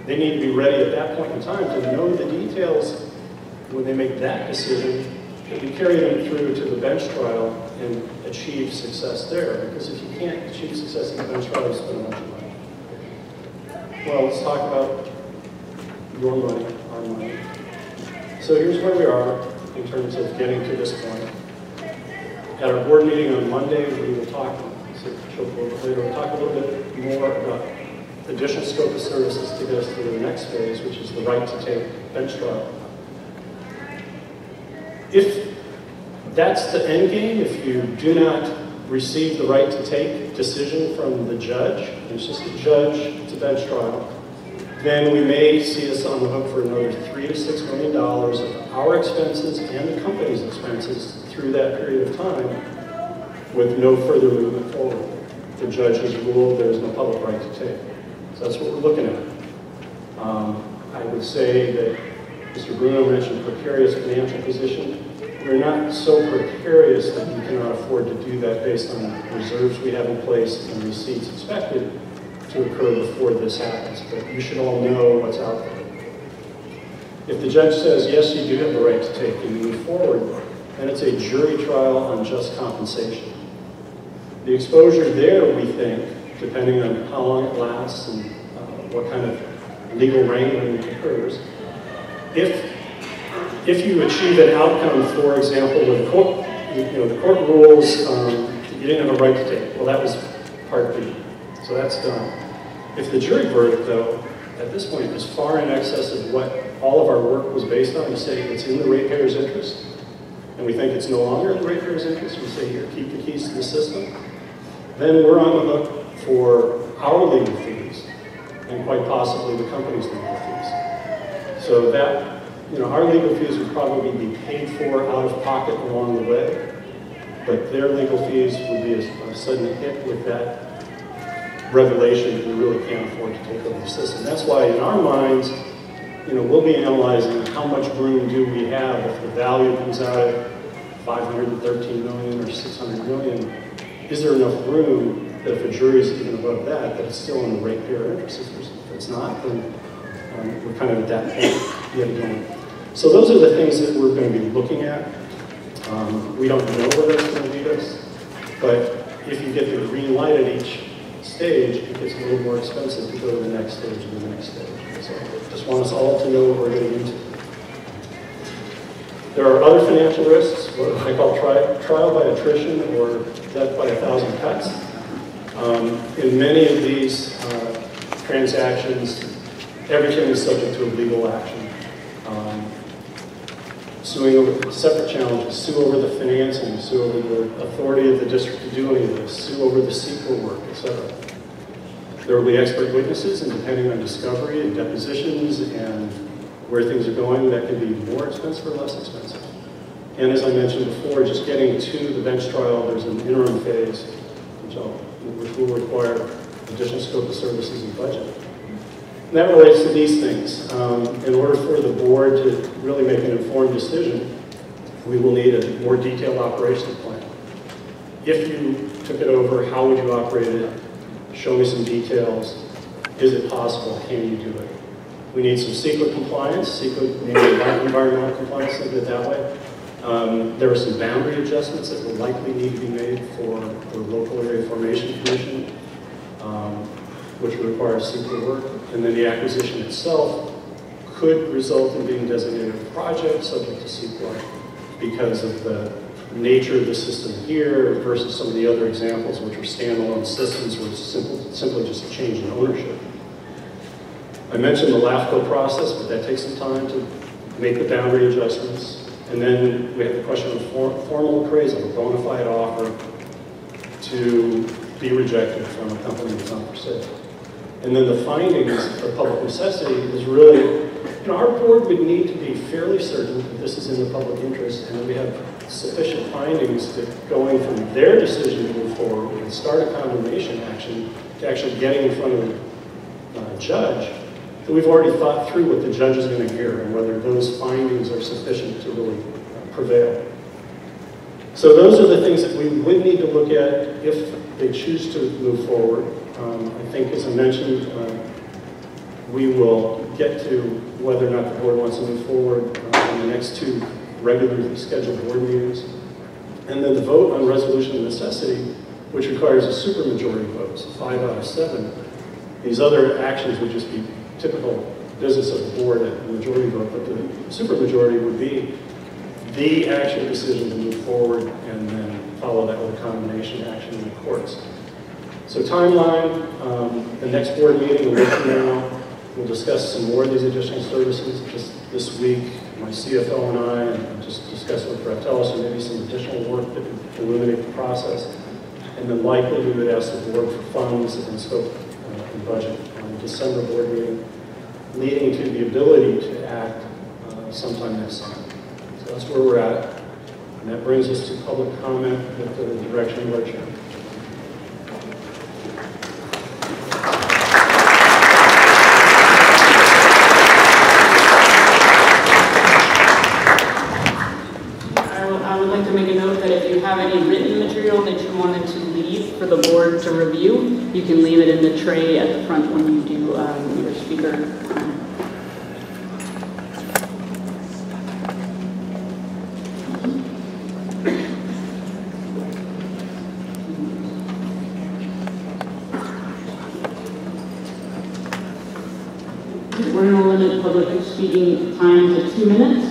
they need to be ready at that point in time to know the details when they make that decision, that we carry them through to the bench trial and achieve success there. Because if you can't achieve success in the bench trial, you spend a bunch of money. Well, let's talk about your money, our money. So here's where we are in terms of getting to this point. At our board meeting on Monday, we will talk, we'll talk a little bit more about additional scope of services to get us to the next phase, which is the right to take bench trial. If that's the end game, if you do not receive the right to take decision from the judge, and it's just a judge, it's a bench trial, then we may see us on the hook for another $3 to $6 million of our expenses and the company's expenses through that period of time with no further movement forward. The judge has ruled there is no public right to take. So that's what we're looking at. I would say that Mr. Bruno mentioned precarious financial position. we're not so precarious that we cannot afford to do that based on the reserves we have in place and receipts expected to occur before this happens. But you should all know what's out there. If the judge says, yes, you do have the right to take and you move forward, then it's a jury trial on just compensation. The exposure there, we think, depending on how long it lasts and what kind of legal wrangling occurs, if you achieve an outcome, for example, where the court, the court rules you didn't have a right to take, well, that was part B, so that's done. If the jury verdict, though, at this point is far in excess of what all of our work was based on, we say it's in the ratepayer's interest, and we think it's no longer in the ratepayer's interest, we say, here, keep the keys to the system, then we're on the hook for our legal fees, and quite possibly the company's legal fees. So that, our legal fees would probably be paid for out of pocket along the way, but their legal fees would be a sudden hit with that revelation that we really can't afford to take over the system. That's why in our minds, we'll be analyzing how much room do we have if the value comes out at $513 million or $600 million. Is there enough room that if a jury is even above that it's still in the ratepayer interest? If it's not, then we're kind of at that point yet again. So those are the things that we're going to be looking at. We don't know where it's going to lead us, but if you get the green light at each stage, it gets a little more expensive to go to the next stage and the next stage. So I just want us all to know what we're getting into. There are other financial risks, what I call trial by attrition or death by 1,000 cuts. In many of these transactions, everything is subject to a legal action. Suing over separate challenges, sue over the financing, sue over the authority of the district to do any of this, sue over the CEQA work, etc. There will be expert witnesses, and depending on discovery and depositions and where things are going, that can be more expensive or less expensive. And as I mentioned before, just getting to the bench trial, there's an interim phase, which will require additional scope of services and budget. And that relates to these things. In order for the board to really make an informed decision, we will need a more detailed operations plan. If you took it over, how would you operate it? Show me some details. Is it possible? Can you do it? We need some CEQA compliance, CEQA meaning environmental compliance, think of it that way. There are some boundary adjustments that will likely need to be made for the Local Area Formation Commission, which would require CEQA work. And then the acquisition itself could result in being designated a project subject to CEQA because of the nature of the system here versus some of the other examples which are standalone systems where it's simply just a change in ownership. I mentioned the LAFCO process, but that takes some time to make the boundary adjustments. And then we have the question of formal appraisal, a bona fide offer to be rejected from a company that's not for sale. And then the findings of public necessity is really, our board would need to be fairly certain that this is in the public interest and that we have sufficient findings that going from their decision to move forward and start a condemnation action to actually getting in front of the judge, that we've already thought through what the judge is going to hear and whether those findings are sufficient to really prevail. So those are the things that we would need to look at if they choose to move forward. I think, as I mentioned, we will get to whether or not the board wants to move forward in the next two regularly scheduled board meetings. And then the vote on resolution of necessity, which requires a supermajority vote, so 5 out of 7. These other actions would just be typical business of the board at the majority vote, but the supermajority would be the actual decision to move forward and then follow that with a condemnation action in the courts. So timeline, the next board meeting, a week from now, we'll discuss some more of these additional services. Just this week, my CFO and I just discussed with Brett Tellis and maybe some additional work that would illuminate the process. And then likely we would ask the board for funds and scope and budget on the December board meeting, leading to the ability to act sometime next summer. So that's where we're at. And that brings us to public comment with the direction of our chairman. I will that you wanted to leave for the board to review, you can leave it in the tray at the front when you do your speaker. We're going to limit public speaking time to 2 minutes.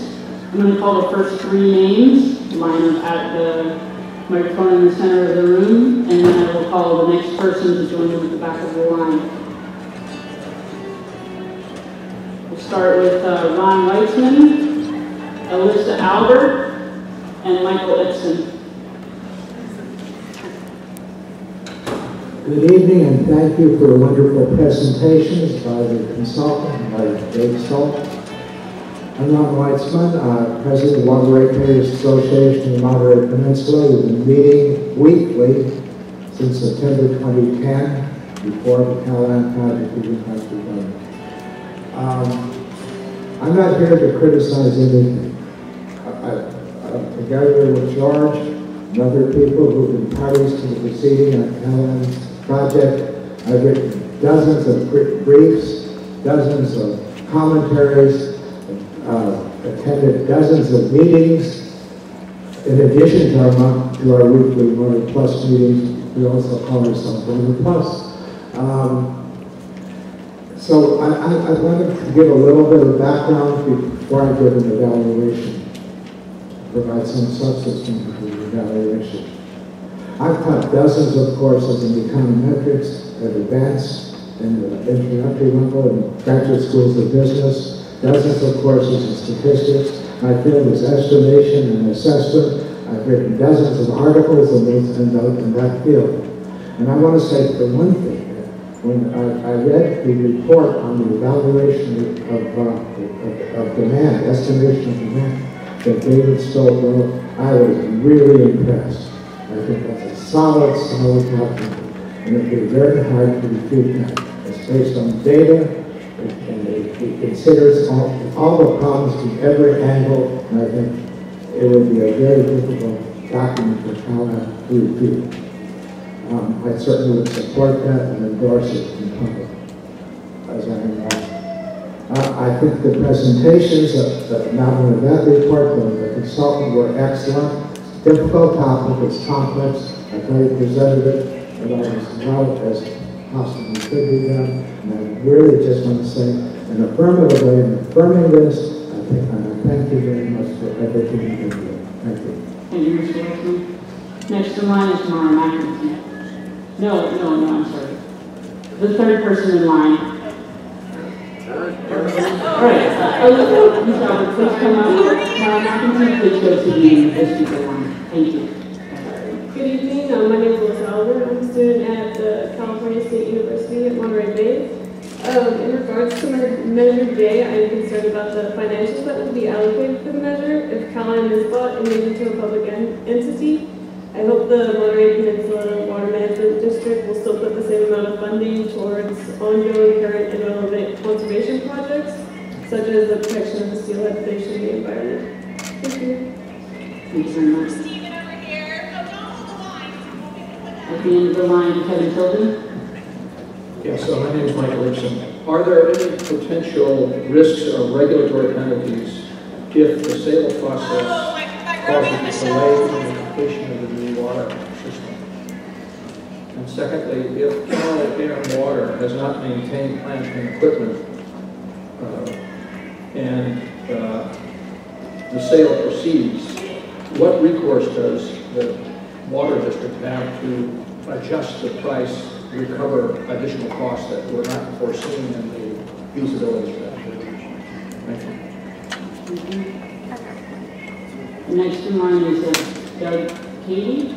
I'm going to call the first 3 names, line up at the microphone in the center of the room, and then I will call the next person to join them at the back of the line. We'll start with Ron Weitzman, Alyssa Albert, and Michael Ibsen. Good evening, and thank you for the wonderful presentations by the consultant, by Dave Stoll. I'm Ron Weitzman, President of the Water Ratepayers Association in the Monterey Peninsula. We've been meeting weekly since September 2010, before the Callahan project even has begun. I'm not here to criticize anything. Together with George and other people who've been parties to the proceeding on Callahan's project, I've written dozens of briefs, dozens of commentaries, attended dozens of meetings. In addition to our weekly Water Plus meetings, we also call ourselves Water Plus. So I wanted to give a little bit of background before I give an evaluation, provide some substance to the evaluation. I've taught dozens of courses in econometrics at advanced and introductory level in graduate schools of business, dozens of courses in statistics. My field is estimation and assessment. I've written dozens of articles in that field. And I want to say the one thing, when I read the report on the evaluation of demand, estimation of demand, that David Stoll wrote, I was really impressed. I think that's a solid document, and it would be very hard to refute that. It's based on data, and it considers all the problems from every angle, and I think it would be a very difficult document for Callahan to refute. I certainly would support that and endorse it in public, as I am. I think the presentations, not only that report, but the consultant were excellent. Difficult topic, it's complex. I thought he presented it about as well as possibly could be done. And I really just want to say, in an affirmative way, in affirming this, I thank you very much for everything you did. Thank you. Thank you, Mr. Weitzman. Next in line is Mara McEntee. No, I'm sorry. The third person in line. All right, Ms. Albert, please come up. Mara McEntee, please go to the speaker line. Thank you. Good evening. My name is Alyssa Albert. I'm a student at the California State University at Monterey Bay. In regards to Measure J, I am concerned about the financials that will be allocated for the measure if Callahan is bought and made into a public entity. I hope the Monterey Peninsula Water Management District will still put the same amount of funding towards ongoing, current, and relevant conservation projects, such as the protection of the steelhead fish and the environment. Thank you. Thank you very much. Stephen over here. No, don't hold the line. At the end of the line, Kevin Tilden. Yes, so my name is Michael Ibsen. Are there any potential risks of regulatory penalties if the sale process causes a delay in the completion of the new water system? And secondly, if Cal Air Water has not maintained plant and equipment and the sale proceeds, what recourse does the water district have to adjust the price, recover additional costs that were not foreseen in the feasibility study? Thank you. Next in line is Doug Katie.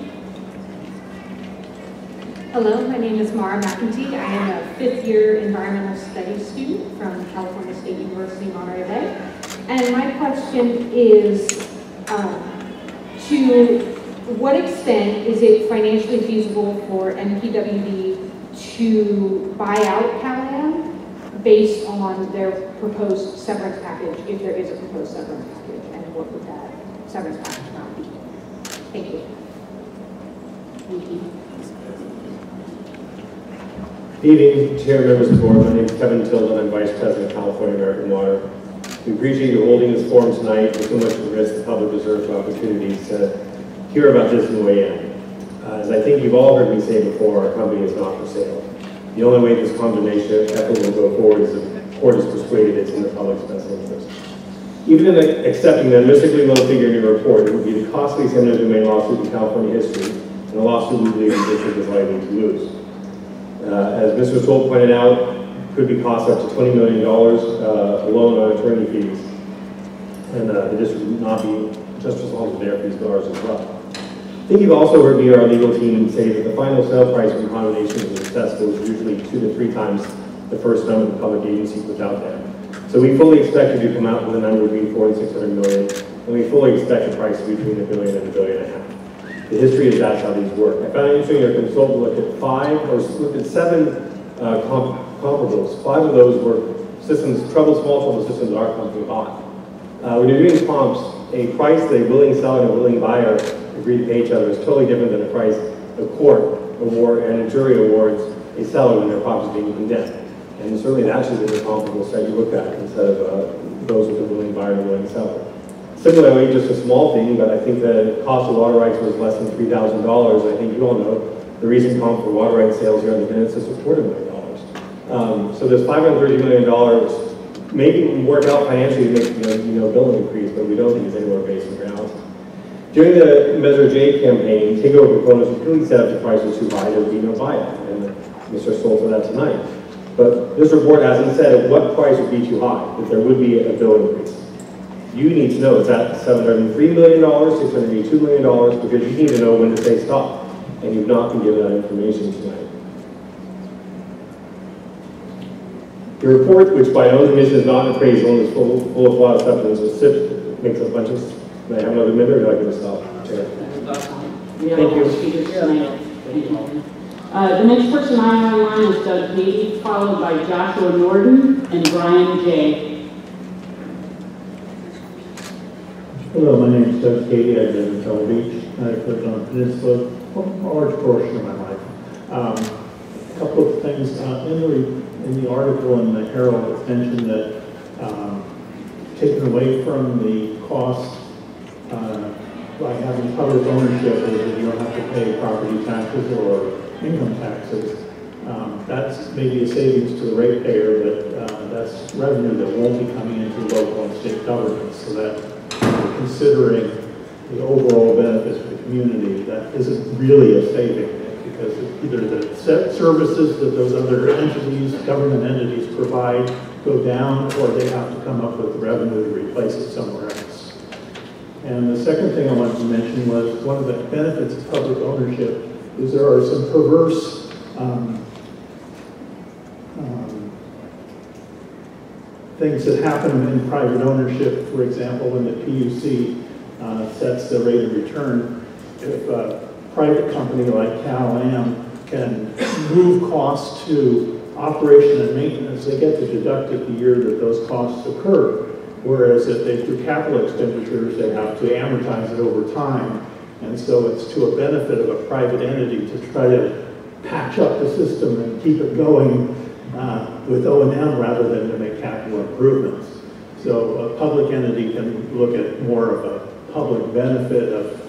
Hello, my name is Mara McEntee. I am a fifth-year environmental studies student from California State University, Monterey Bay. And my question is, to what extent is it financially feasible for MPWMD to buy out Callahan based on their proposed severance package, if there is a proposed severance package, and what would that severance package amount be? Thank you. Thank you. Good evening, Chair, members of the board. My name is Kevin Tilden. I'm Vice President of California American Water. We appreciate you holding this forum tonight. With so much at risk, the public deserves opportunities to hear about this and weigh in. As I think you've all heard me say before, our company is not for sale. The only way this condemnation effort will go forward is if the court is persuaded it's in the public's best interest. Even in accepting the mystically low figure in your report, it would be the costliest eminent domain lawsuit in California history, and a lawsuit we believe the district is likely to lose. As Mr. Stoll pointed out, could be cost up to $20 million alone on attorney fees, and the district would not be just responsible for their fees, but ours as well. I think you've also heard me or our legal team say that the final sale price for condemnation is successful is usually 2 to 3 times the first number the public agency puts out there. So we fully expect you to come out with a number between 400 and 600 million, and we fully expect the price to be between $1 billion and $1.5 billion. The history is that's how these work. I found it interesting your consultant looked at 7 comparables. 5 of those were systems, small trouble systems our company bought. When you're doing comps, a price that a willing seller and a willing buyer agree to pay each other is totally different than a price a court award and a jury awards a seller when their property is being condemned. And certainly that should be the comparable set you look at instead of those with a willing buyer and a willing seller. Similarly, just a small thing, but I think the cost of water rights was less than $3,000. I think you all know the recent comp for water rights sales here on the Peninsula is $250,000. So this $530 million maybe would work out financially to make bill increase, but we don't think it's anywhere based on reality. During the Measure J campaign, takeover proponents really said if the price was too high, there would be no buyout, and Mr. Stoll said that tonight. But this report hasn't said at what price would be too high, that there would be a bill increase. You need to know it's at $703 million, $682 million, because you need to know when to say stop, and you've not been given that information tonight. Your report, which by own admission is not an appraisal and is full of a lot of substance, makes a bunch of. May I have another minute, or do I give this off, Chair? Thank you. The next person I have on line is Doug Beatty, followed by Joshua Norton and Brian J. Hello, my name is Doug Beatty. I live in Pebble Beach. I've lived on Peninsula for a large portion of my life. A couple of things. In the article in the Herald, it's mentioned that taken away from the cost by having public ownership is that you don't have to pay property taxes or income taxes. That's maybe a savings to the ratepayer, but that's revenue that won't be coming into local and state governments. So that considering the overall benefits to the community, that isn't really a saving, because either the services that those other entities, government entities provide go down, or they have to come up with revenue to replace it somewhere else. And the second thing I wanted to mention was one of the benefits of public ownership is there are some perverse things that happen in private ownership. For example, when the PUC sets the rate of return, if a private company like Cal-Am can move costs to operation and maintenance, they get to deduct it the year that those costs occur. Whereas if they do capital expenditures, they have to amortize it over time. And so it's to a benefit of a private entity to try to patch up the system and keep it going with O&M rather than to make capital improvements. So a public entity can look at more of a public benefit of,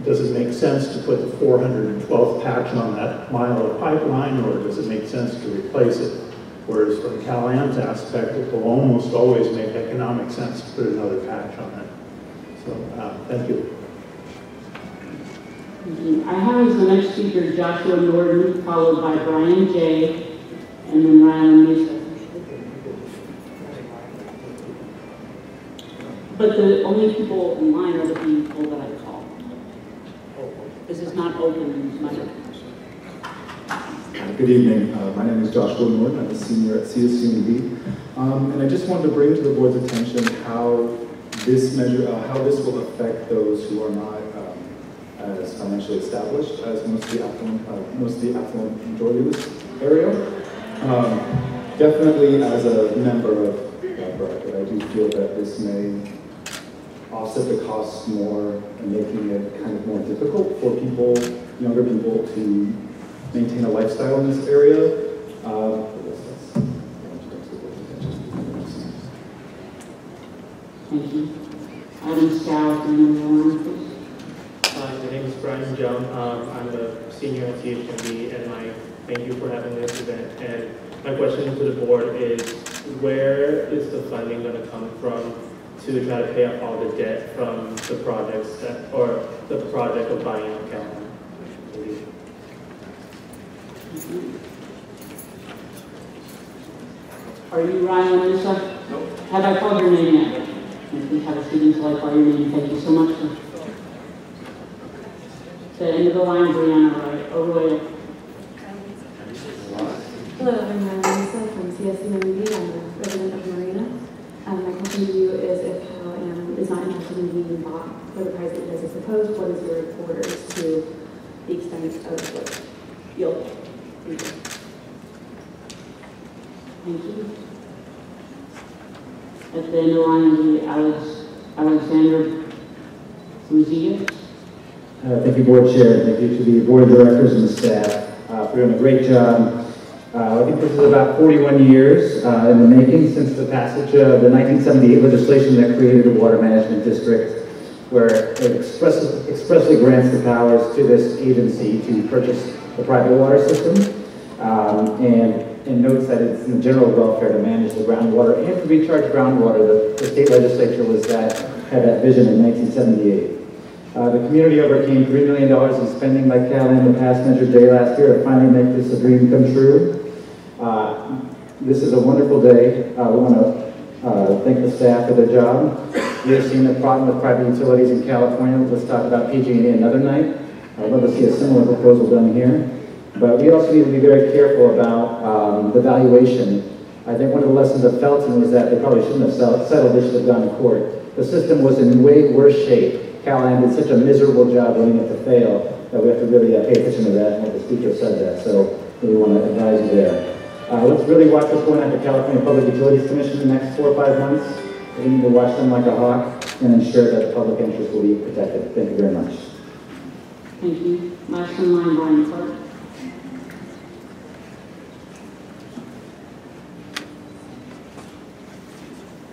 does it make sense to put the 412th patch on that mile of pipeline, or does it make sense to replace it? Whereas from Cal-Am's aspect, it will almost always make economic sense to put another patch on it. So thank you. I have as the next speaker Joshua Norton, followed by Brian J. and then Ryan Musa. But the only people in line are the people that I call. This is not open money. Good evening. My name is Joshua Norton. I'm a senior at CSUMB. And I just wanted to bring to the board's attention how this measure, how this will affect those who are not as financially established as most of the affluent majority of this area. Definitely as a member of that bracket, I do feel that this may offset the costs more and making it kind of more difficult for people younger people to maintain a lifestyle in this area. Thank you. Item Scow, please. My name is Brian Jung. I'm a senior at CHMB, and thank you for having this event. And my question to the board is, where is the funding going to come from to try to pay off all the debt from the projects or the project of buying out Calhoun? Are you Ryan Lisa? No. Have I called your name yet? Please have a seat until I call your name. Thank you so much. The end of the line, Brianna, right? Over there. Hello, I'm Lisa from CSCMD. I'm a resident of Marina. My question to you is, if CalAm is not interested in being bought for the price that you guys have proposed, what is your orders to the extent of what you'll do? Thank you. At the end of the line, Alexander Ruzia. Thank you, Board Chair. Thank you to the Board of Directors and the staff for doing a great job. I think this is about 41 years in the making since the passage of the 1978 legislation that created the Water Management District, where it expressly grants the powers to this agency to purchase the private water system, and notes that it's in the general welfare to manage the groundwater and to recharge groundwater. The state legislature had that vision in 1978. The community overcame $3 million in spending by CalAm the past measured day last year to finally make this a dream come true. This is a wonderful day. We want to thank the staff for their job. We have seen the problem with private utilities in California. Let's talk about PG&E another night. I'd love to see a similar proposal done here. But we also need to be very careful about the valuation. I think one of the lessons of Felton was that they probably shouldn't have settled, they should have gone to court. The system was in way worse shape. CalAm did such a miserable job running it to fail that we have to really pay attention to that, and the speaker said that, so we want to advise you there. Let's really watch what's going on at the California Public Utilities Commission in the next 4 or 5 months. We need to watch them like a hawk and ensure that the public interest will be protected. Thank you very much. Thank you. Last in line, Brian Clark.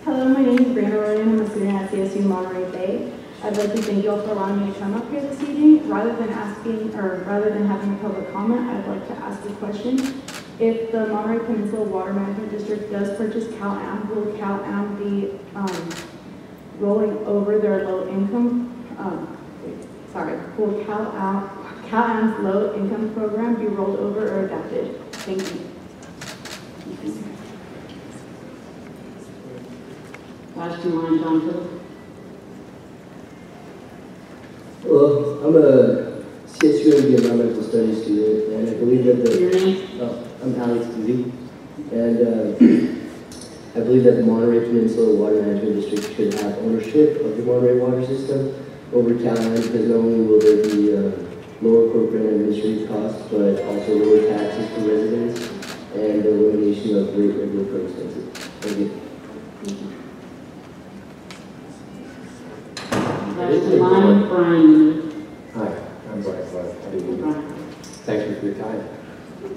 Hello, my name is Brianna Ryan. I'm a student at CSU Monterey Bay. I'd like to thank you all for allowing me to come up here this evening. Rather than having a public comment, I'd like to ask a question. If the Monterey Peninsula Water Management District does purchase CalAm, will CalAm be rolling over their low income? Will CalAm's low income program be rolled over or adapted? Thank you. Last in line, John Phillips. Well, I'm a CSUMD environmental studies student, and I believe that I'm Alex Kazee, and I believe that the Monterey Peninsula Water Management District should have ownership of the Monterey water system over CalAm, because not only will there be lower corporate and administrative costs, but also lower taxes for residents and the elimination of great regulatory expenses. Thank you. Hi, I'm Brian Clark. Thank you for your time.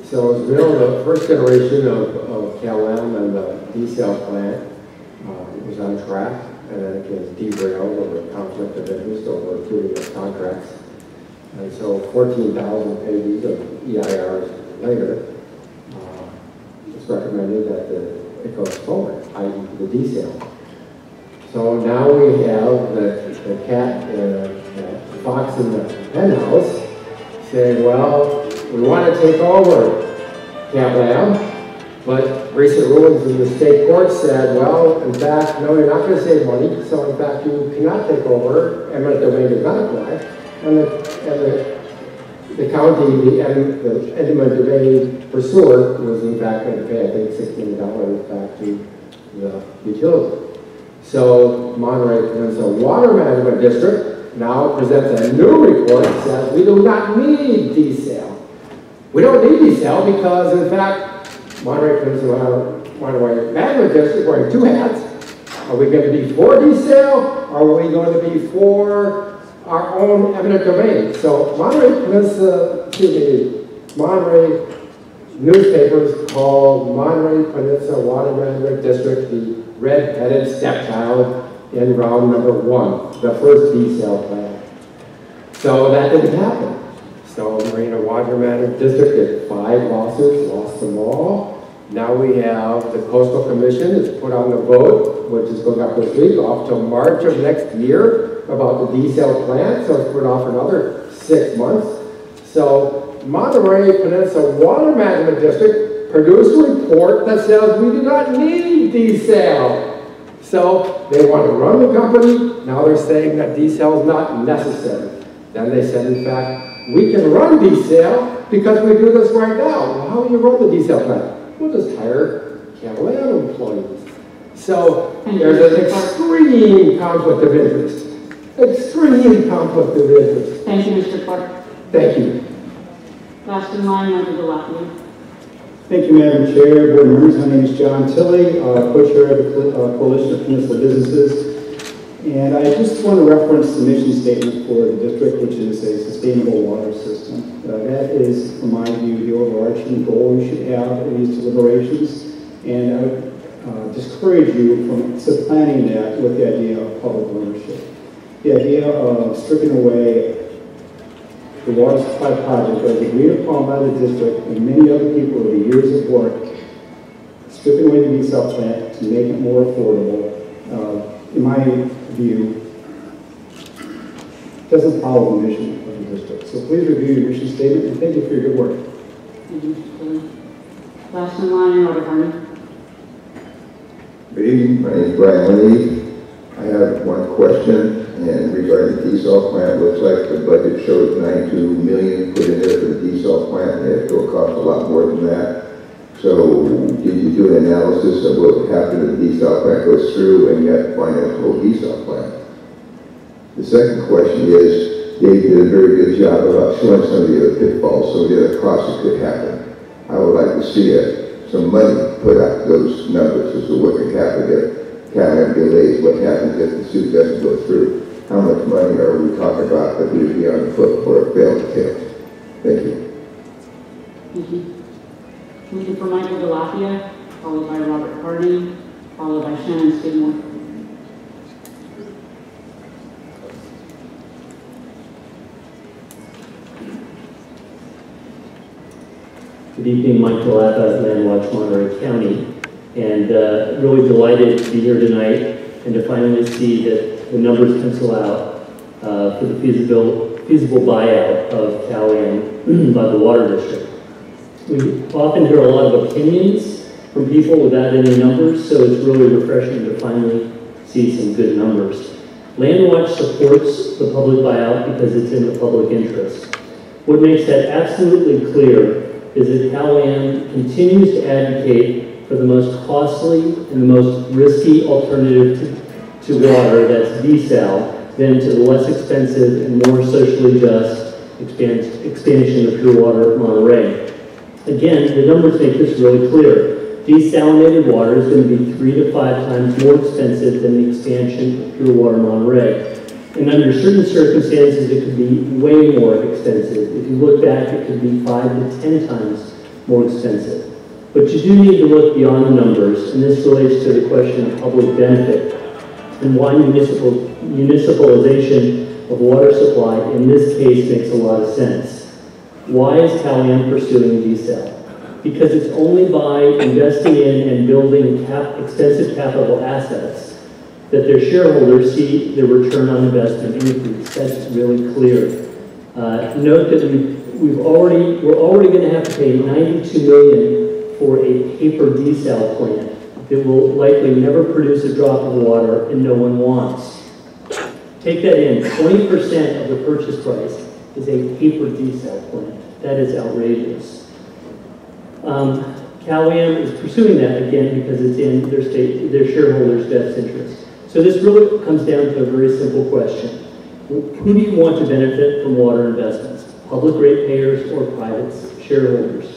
So as we know, the first generation of CalAm and the desal plant was on track, and then it was derailed over conflict of interest over approving of contracts. And so 14,000 pages of EIRs later, it's recommended that it goes forward, i.e. the desal. So now we have the cat, the fox in the henhouse saying, well, we want to take over CalAm, but recent rulings in the state court said, well, in fact, no, you're not going to save money, so in fact you cannot take over, eminent domain does not apply, and the county, the eminent domain pursuer was in fact going to pay, I think, $16 back to the utility. So Monterey Peninsula Water Management District now presents a new report that says we do not need desal. We don't need desal because, in fact, Monterey Peninsula Monterey Management District wearing two hats. Are we going to be for desal, or are we going to be for our own eminent domain. So Monterey newspapers call Monterey Peninsula Water Management District the red-headed stepchild in round number 1, the first desal plan. So that didn't happen. So Marina Water Management District did 5 lawsuits, lost them all. Now we have the Coastal Commission is put on the vote, which is going up this week, off till March of next year about the desal plan, so it's put off another 6 months. So Monterey Peninsula Water Management District produced a report that says we do not need desal. So they want to run the company. Now they're saying that desal is not necessary. Then they said, in fact, we can run desal because we do this right now. Well, how do you run the desal plant? We'll just hire Cavalera employees. So there's an extreme conflict of interest. Extreme conflict of interest. Thank you, Mr. Clark. Thank you. Last in line, Member Delapia. Thank you, Madam Chair, board members. My name is John Tilley, co-chair of the Coalition of Peninsula Businesses. And I just want to reference the mission statement for the district, which is a sustainable water system. That is, from my view, the overarching goal we should have in these deliberations. And I would discourage you from supplanting that with the idea of public ownership. The idea of stripping away the water supply project that was agreed upon by the district and many other people over years of work, stripping away the desal plant to make it more affordable, in my view, doesn't follow the mission of the district. So please review your mission statement and thank you for your good work. Thank you, Mr. Tilley. Last in line, Robert Harney. Good evening, my name is Brian Lee. I have one question, and regarding the desal plant, looks like the budget shows $92 million put in there for the desal plant, and it will cost a lot more than that. So, did you do an analysis of what would happen if the desal plant goes through and yet finance the whole desal plant? The second question is, Dave did a very good job about showing some of the other pitfalls, some of the other costs that could happen. I would like to see some money put out those numbers as to what could happen if Cavalera delays, what happens if the suit doesn't go through. How much money are we talking about that would be on the foot for a failed attempt? Thank you. Thank you. Looking for Michael Delapia, followed by Robert Hardy, followed by Shannon Skidmore. Good evening, Mike Delapia, Landwatch, Monterey County, and really delighted to be here tonight and to finally see that the numbers pencil out for the feasible buyout of Calian by the Water District. We often hear a lot of opinions from people without any numbers, so it's really refreshing to finally see some good numbers. Landwatch supports the public buyout because it's in the public interest. What makes that absolutely clear is that Calian continues to advocate for the most costly and the most risky alternative to water, that's desal, than to the less expensive and more socially just expansion of pure water at Monterey. Again, the numbers make this really clear. Desalinated water is going to be 3 to 5 times more expensive than the expansion of pure water Monterey. And under certain circumstances, it could be way more expensive. If you look back, it could be 5 to 10 times more expensive. But you do need to look beyond the numbers, and this relates to the question of public benefit and why municipalization of water supply in this case makes a lot of sense. Why is Calian pursuing desal? Because it's only by investing in and building extensive capital assets that their shareholders see their return on investment increase. That's really clear. Note that we're already going to have to pay $92 million for a paper desal plant that will likely never produce a drop of water and no one wants. Take that in, 20% of the purchase price is a paper desal plant. That is outrageous. Calian is pursuing that again because it's in their shareholders' best interest. So this really comes down to a very simple question. Who do you want to benefit from water investments? Public ratepayers or private shareholders?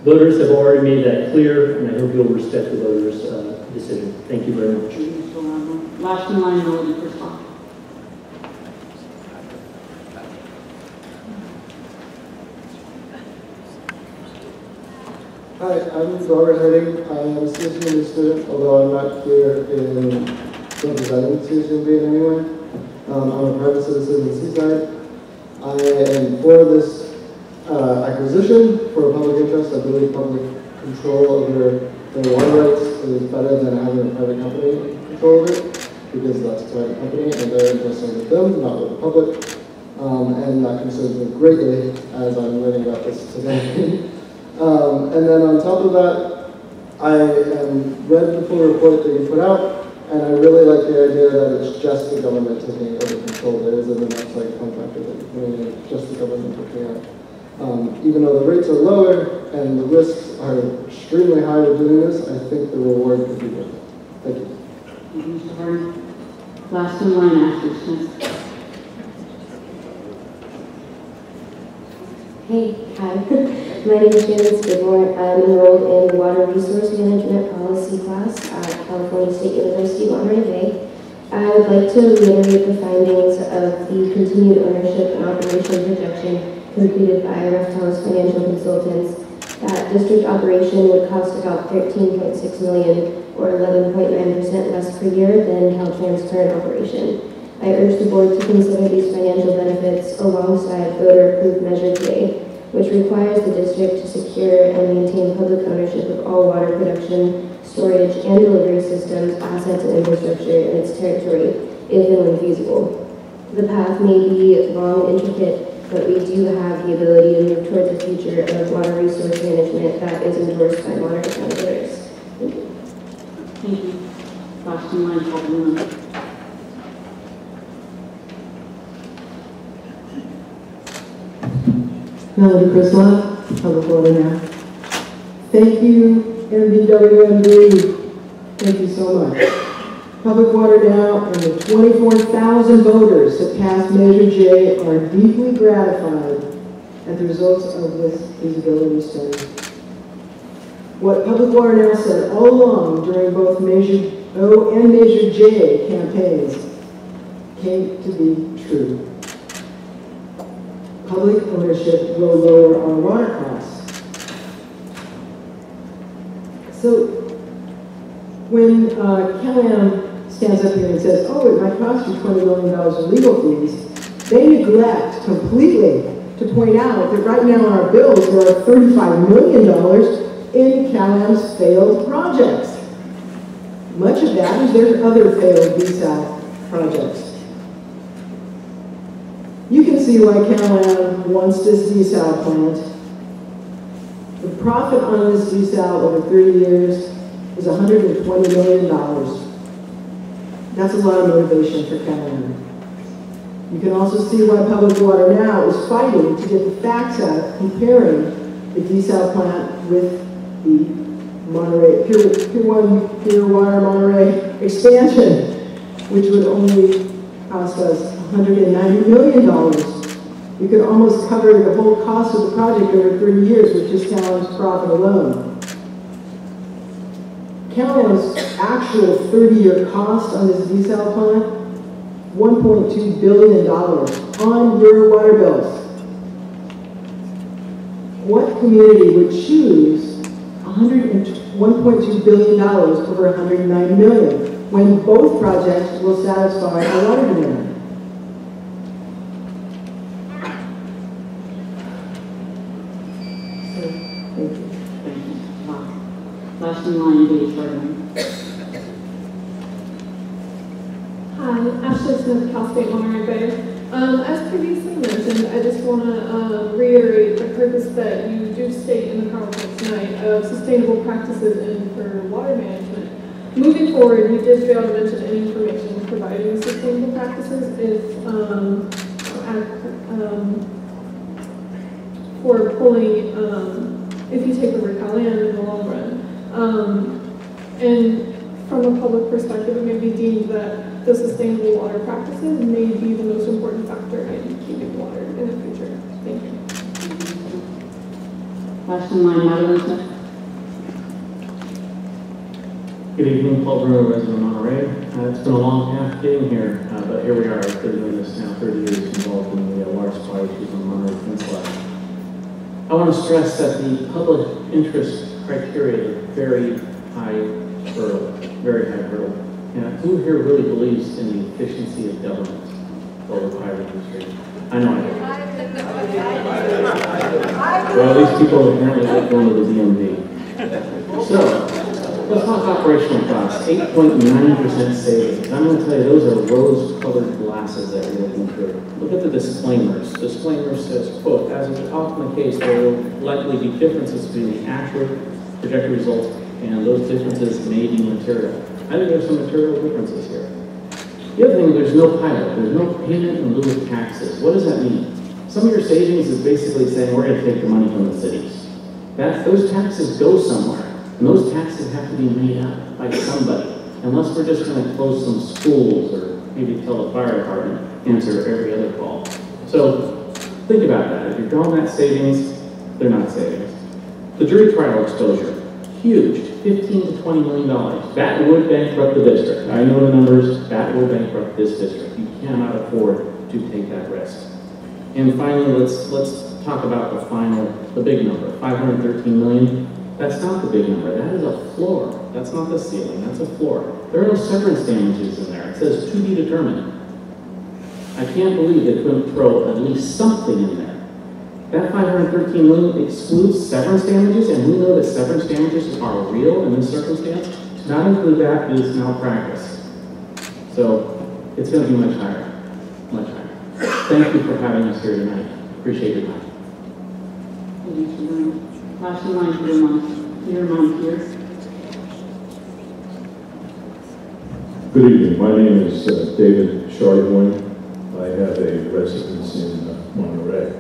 Voters have already made that clear, and I hope you'll respect the voters' decision. Thank you very much. Last in line, Melody Kristoff. I'm Robert Harding. I'm a CSUMB student, although I'm not here in representing CSUMB in any way. I'm a private citizen in Seaside. I am for this acquisition for public interest. I believe public control over their water rights is better than having a private company control of it, because that's a private company and their interests are with them, not with the public. And that concerns me greatly as I'm learning about this today. And then on top of that, I read the full report that you put out, and I really like the idea that it's just the government taking over control. There isn't an outside contractor that you're putting in, just the government looking at. Even though the rates are lower and the risks are extremely high with doing this, I think the reward could be worth it. Thank you. Thank you, Mr. Harding. Last in line, Ashley Smith. Hey, hi. My name is Shannon Skidmore. I'm enrolled in Water Resource Management Policy class at California State University, Monterey Bay. I would like to reiterate the findings of the continued ownership and operation projection completed by Reftel's financial consultants. That district operation would cost about $13.6 million, or 11.9% less per year than Caltrans' current operation. I urge the board to consider these financial benefits alongside voter-approved Measure J, which requires the district to secure and maintain public ownership of all water production, storage, and delivery systems, assets, and infrastructure in its territory, if and when feasible. The path may be long and intricate, but we do have the ability to move towards a future of water resource management that is endorsed by Monterey County voters. Thank you. Thank you. Last in line, Paul Bruno. Melody Criswell, Public Water now. Thank you, MPWMD. Thank you so much. Public Water Now and the 24,000 voters that passed Measure J are deeply gratified at the results of this feasibility study. What Public Water Now said all along during both Measure O and Measure J campaigns came to be true. Public ownership will lower our water costs. So when CalAm stands up here and says, oh, it might cost you $20 million in legal fees, they neglect completely to point out that right now on our bills there are $35 million in CalAm's failed projects. Much of that is their other failed desal projects. You can see why CalAm wants this desal plant. The profit on this desal over 30 years is $120 million. That's a lot of motivation for CalAm. You can also see why Public Water Now is fighting to get the facts out, comparing the desal plant with the Monterey, Pure Water Monterey expansion, which would only cost us $190 million. You could almost cover the whole cost of the project over 30 years with just CalAm's profit alone. CalAm's actual 30-year cost on this desal plant, $1.2 billion on your water bills. What community would choose $1.2 billion over $109 million when both projects will satisfy our water demand? Last in line, Dave Ferdinand. Hi, Ashley Smith, Cal State Monterey Bay. As previously mentioned, I just want to reiterate the purpose that you do state in the PowerPoint tonight of sustainable practices and for water management. Moving forward, you did fail to mention any information providing sustainable practices if for pulling if you take over CalAm in the long run. And from a public perspective, it may be deemed that the sustainable water practices may be the most important factor in keeping water in the future. Thank you. Last in line, Madeline Smith. Good evening, Paul Bruno, resident of Monterey. It's been a long path getting here, but here we are. I've been doing this now 30 years, involved in the water supply issues on the Monterey Peninsula. I want to stress that the public interest criteria is a very high hurdle, very high hurdle. And who here really believes in the efficiency of government over private industry? I know I do. Well, these people apparently like going to the DMV. So, let's talk operational costs. 8.9% savings. I'm going to tell you, those are rose-colored glasses that you're looking through. Look at the disclaimers. Disclaimer says, quote, as is often the case, there will likely be differences between the actual projected results and those differences may be material. I think there's some material differences here. The other thing, there's no pilot. There's no payment in lieu of taxes. What does that mean? Some of your savings is basically saying we're going to take the money from the cities. Those taxes go somewhere. And those taxes have to be made up by somebody. Unless we're just going to close some schools or maybe tell the fire department, answer every other call. So think about that. If you're drawing that savings, they're not savings. The jury trial exposure, huge, $15 to $20 million. That would bankrupt the district. I know the numbers, that will bankrupt this district. You cannot afford to take that risk. And finally, let's talk about the big number, $513 million. That's not the big number. That is a floor. That's not the ceiling. That's a floor. There are no severance damages in there. It says to be determined. I can't believe they couldn't throw at least something in there. That $513 million excludes severance damages, and we know that severance damages are real in this circumstance. To not include that is malpractice. So it's going to be much higher. Much higher. Thank you for having us here tonight. Appreciate your time. Thank you. Last in line, Peter Montier. Good evening. My name is David Chardouin. I have a residence in Monterey.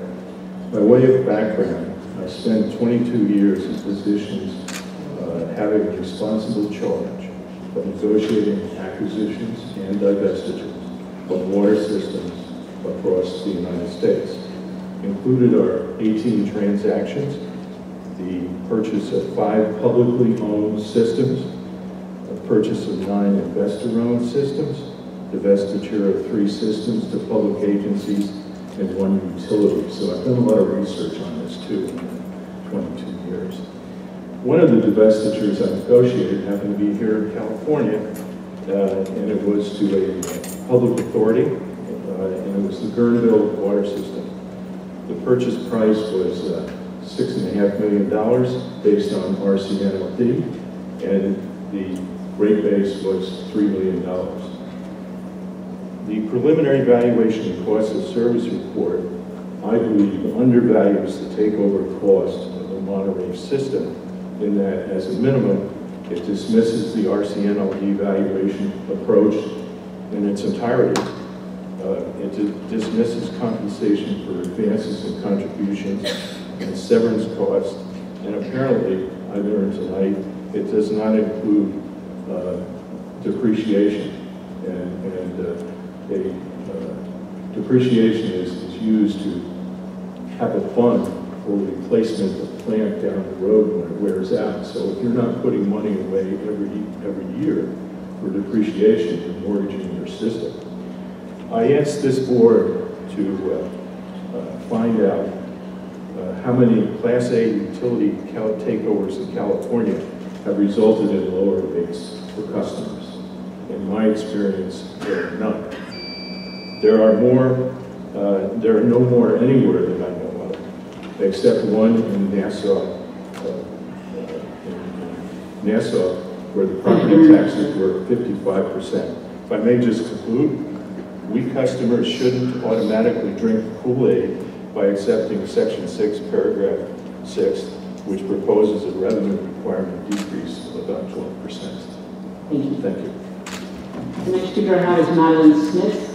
By way of background, I spent 22 years in positions having a responsible charge of negotiating acquisitions and divestitures of water systems across the United States. Included are 18 transactions, the purchase of 5 publicly owned systems, a purchase of 9 investor-owned systems, divestiture of 3 systems to public agencies, and 1 utility. So I've done a lot of research on this too in 22 years. One of the divestitures I negotiated happened to be here in California, and it was to a public authority, and it was the Guerneville water system. The purchase price was $6.5 million based on RCNLD, and the rate base was $3 million. The preliminary valuation and cost of service report, I believe, undervalues the takeover cost of the Monterey system in that, as a minimum, it dismisses the RCNLD valuation approach in its entirety. It dismisses compensation for advances and contributions and severance costs, and apparently, I learned tonight, it does not include depreciation. Depreciation is used to have a fund for replacement of plant down the road when it wears out. So if you're not putting money away every year for depreciation, you're mortgaging your system. I asked this board to find out how many Class A utility takeovers in California have resulted in lower rates for customers. In my experience, there are none. There are no more anywhere that I know of, except one in Nassau, where the property taxes were 55%. If I may just conclude, we customers shouldn't automatically drink Kool-Aid by accepting Section 6, Paragraph 6, which proposes a revenue requirement decrease of about 12%. Thank you. Thank you. The next speaker I have is Madeline Smith.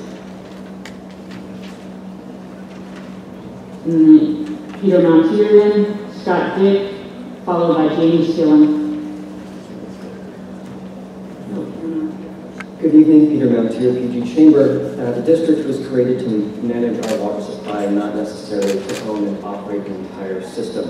Peter Montier, Scott Dick, followed by Jamie Skillen. Good evening, Peter Montier, PG Chamber. The district was created to manage our water supply, not necessarily to own and operate the entire system.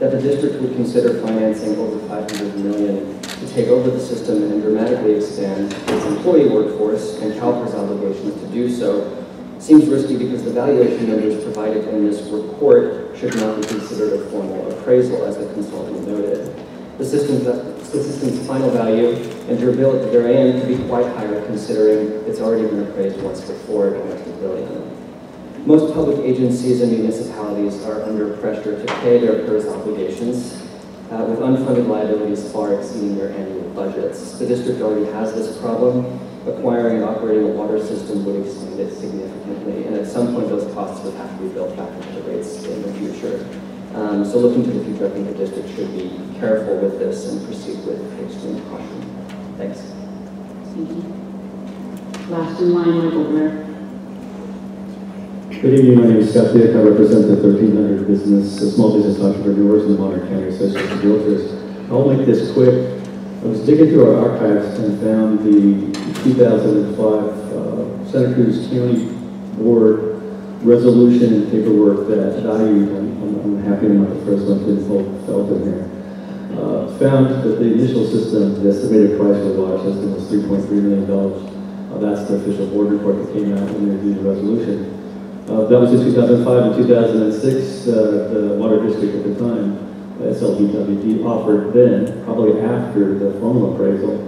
That the district would consider financing over $500 million to take over the system and dramatically expand its employee workforce and CalPERS obligations to do so seems risky because the valuation numbers provided in this report should not be considered a formal appraisal, as the consultant noted. the system's final value and durability at the very end could be quite higher considering it's already been appraised once before at almost $1 billion. Most public agencies and municipalities are under pressure to pay their PERS obligations with unfunded liabilities far exceeding their annual budgets. The district already has this problem. Acquiring and operating a water system would extend it significantly, and at some point those costs would have to be built back into the rates in the future. So looking to the future, I think the district should be careful with this and proceed with extreme caution. Thanks. Thank you. Last in line, Michael Blair. Good evening, my name is Scott Dick. I represent the 1,300 small business entrepreneurs in the Monterey County Association of Realtors. I'll make this quick. I was digging through our archives and found the 2005 Santa Cruz County Board resolution and paperwork that valued, I'm happy I'm not the first one to felt in here, found that the initial system, the estimated price for the water system was $3.3 million. That's the official board report that came out when they reviewed the resolution. That was in 2005 and 2006. The water district at the time, SLBWD, offered then, probably after the formal appraisal,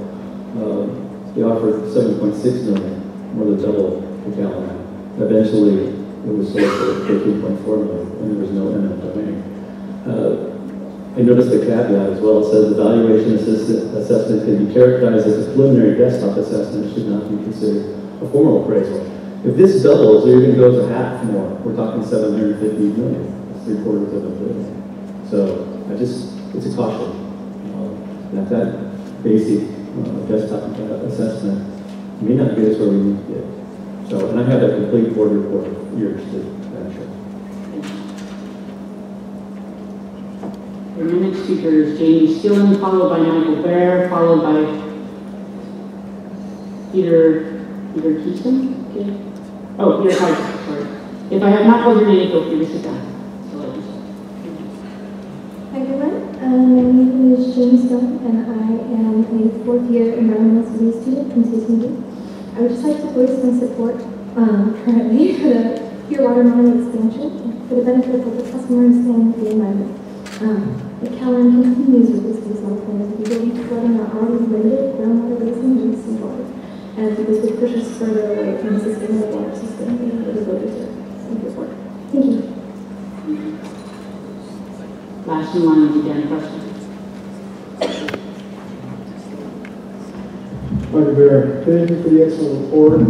they offered $7.6 million, more than double the Callahan. Eventually, it was sold for $13.4 million, and there was no eminent domain. I noticed the caveat as well. It says the valuation assessment can be characterized as a preliminary desktop assessment and should not be considered a formal appraisal. If this doubles or even goes a half more, we're talking $750 million. That's $750 million. So it's a caution that basic desktop assessment may not get us where we need to get. So, and I have a complete board report of yours to answer. Our next speaker is Jamie Skillen, followed by Michael Bear, followed by Peter Keeston? Okay. Oh, Peter Carson, sorry. If I have not called your name, feel free to sit down. Hi everyone, my name is James Stone and I am a fourth-year environmental studies student from CSUND. I would just like to voice my support currently for the pure water mine expansion for the benefit of the customers and the environment. The Callahan continues with this desal plan to be flooding our already limited groundwater basin and seawater, and this would push us further away from the sustainable water system that we go deserve. Thank you. Last in line is again question. Michael Bear, thank you for the excellent report.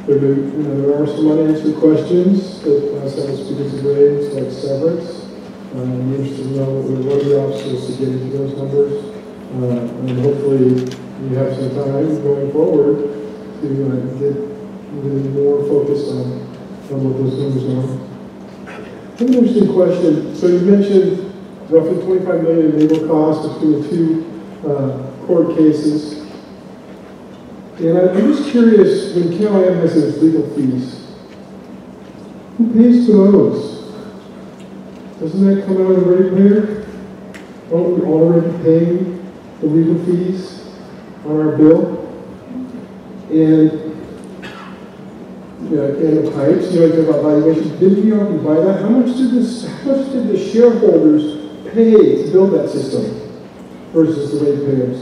There are some unanswered questions that some of the speakers have raised, like severance. I'm interested to know what are the obstacles to getting to those numbers. And hopefully you have some time going forward to get really more focused on what those numbers are. I have an interesting question. So you mentioned roughly $25 million in legal costs between the two court cases. And I'm just curious, when Callahan has its legal fees, who pays for those? Doesn't that come out of the ratepayer? Aren't we already paying the legal fees on our bill? And the pipes, you talk about valuation. Didn't we already buy that? How much did the shareholders pay to build that system versus the ratepayers?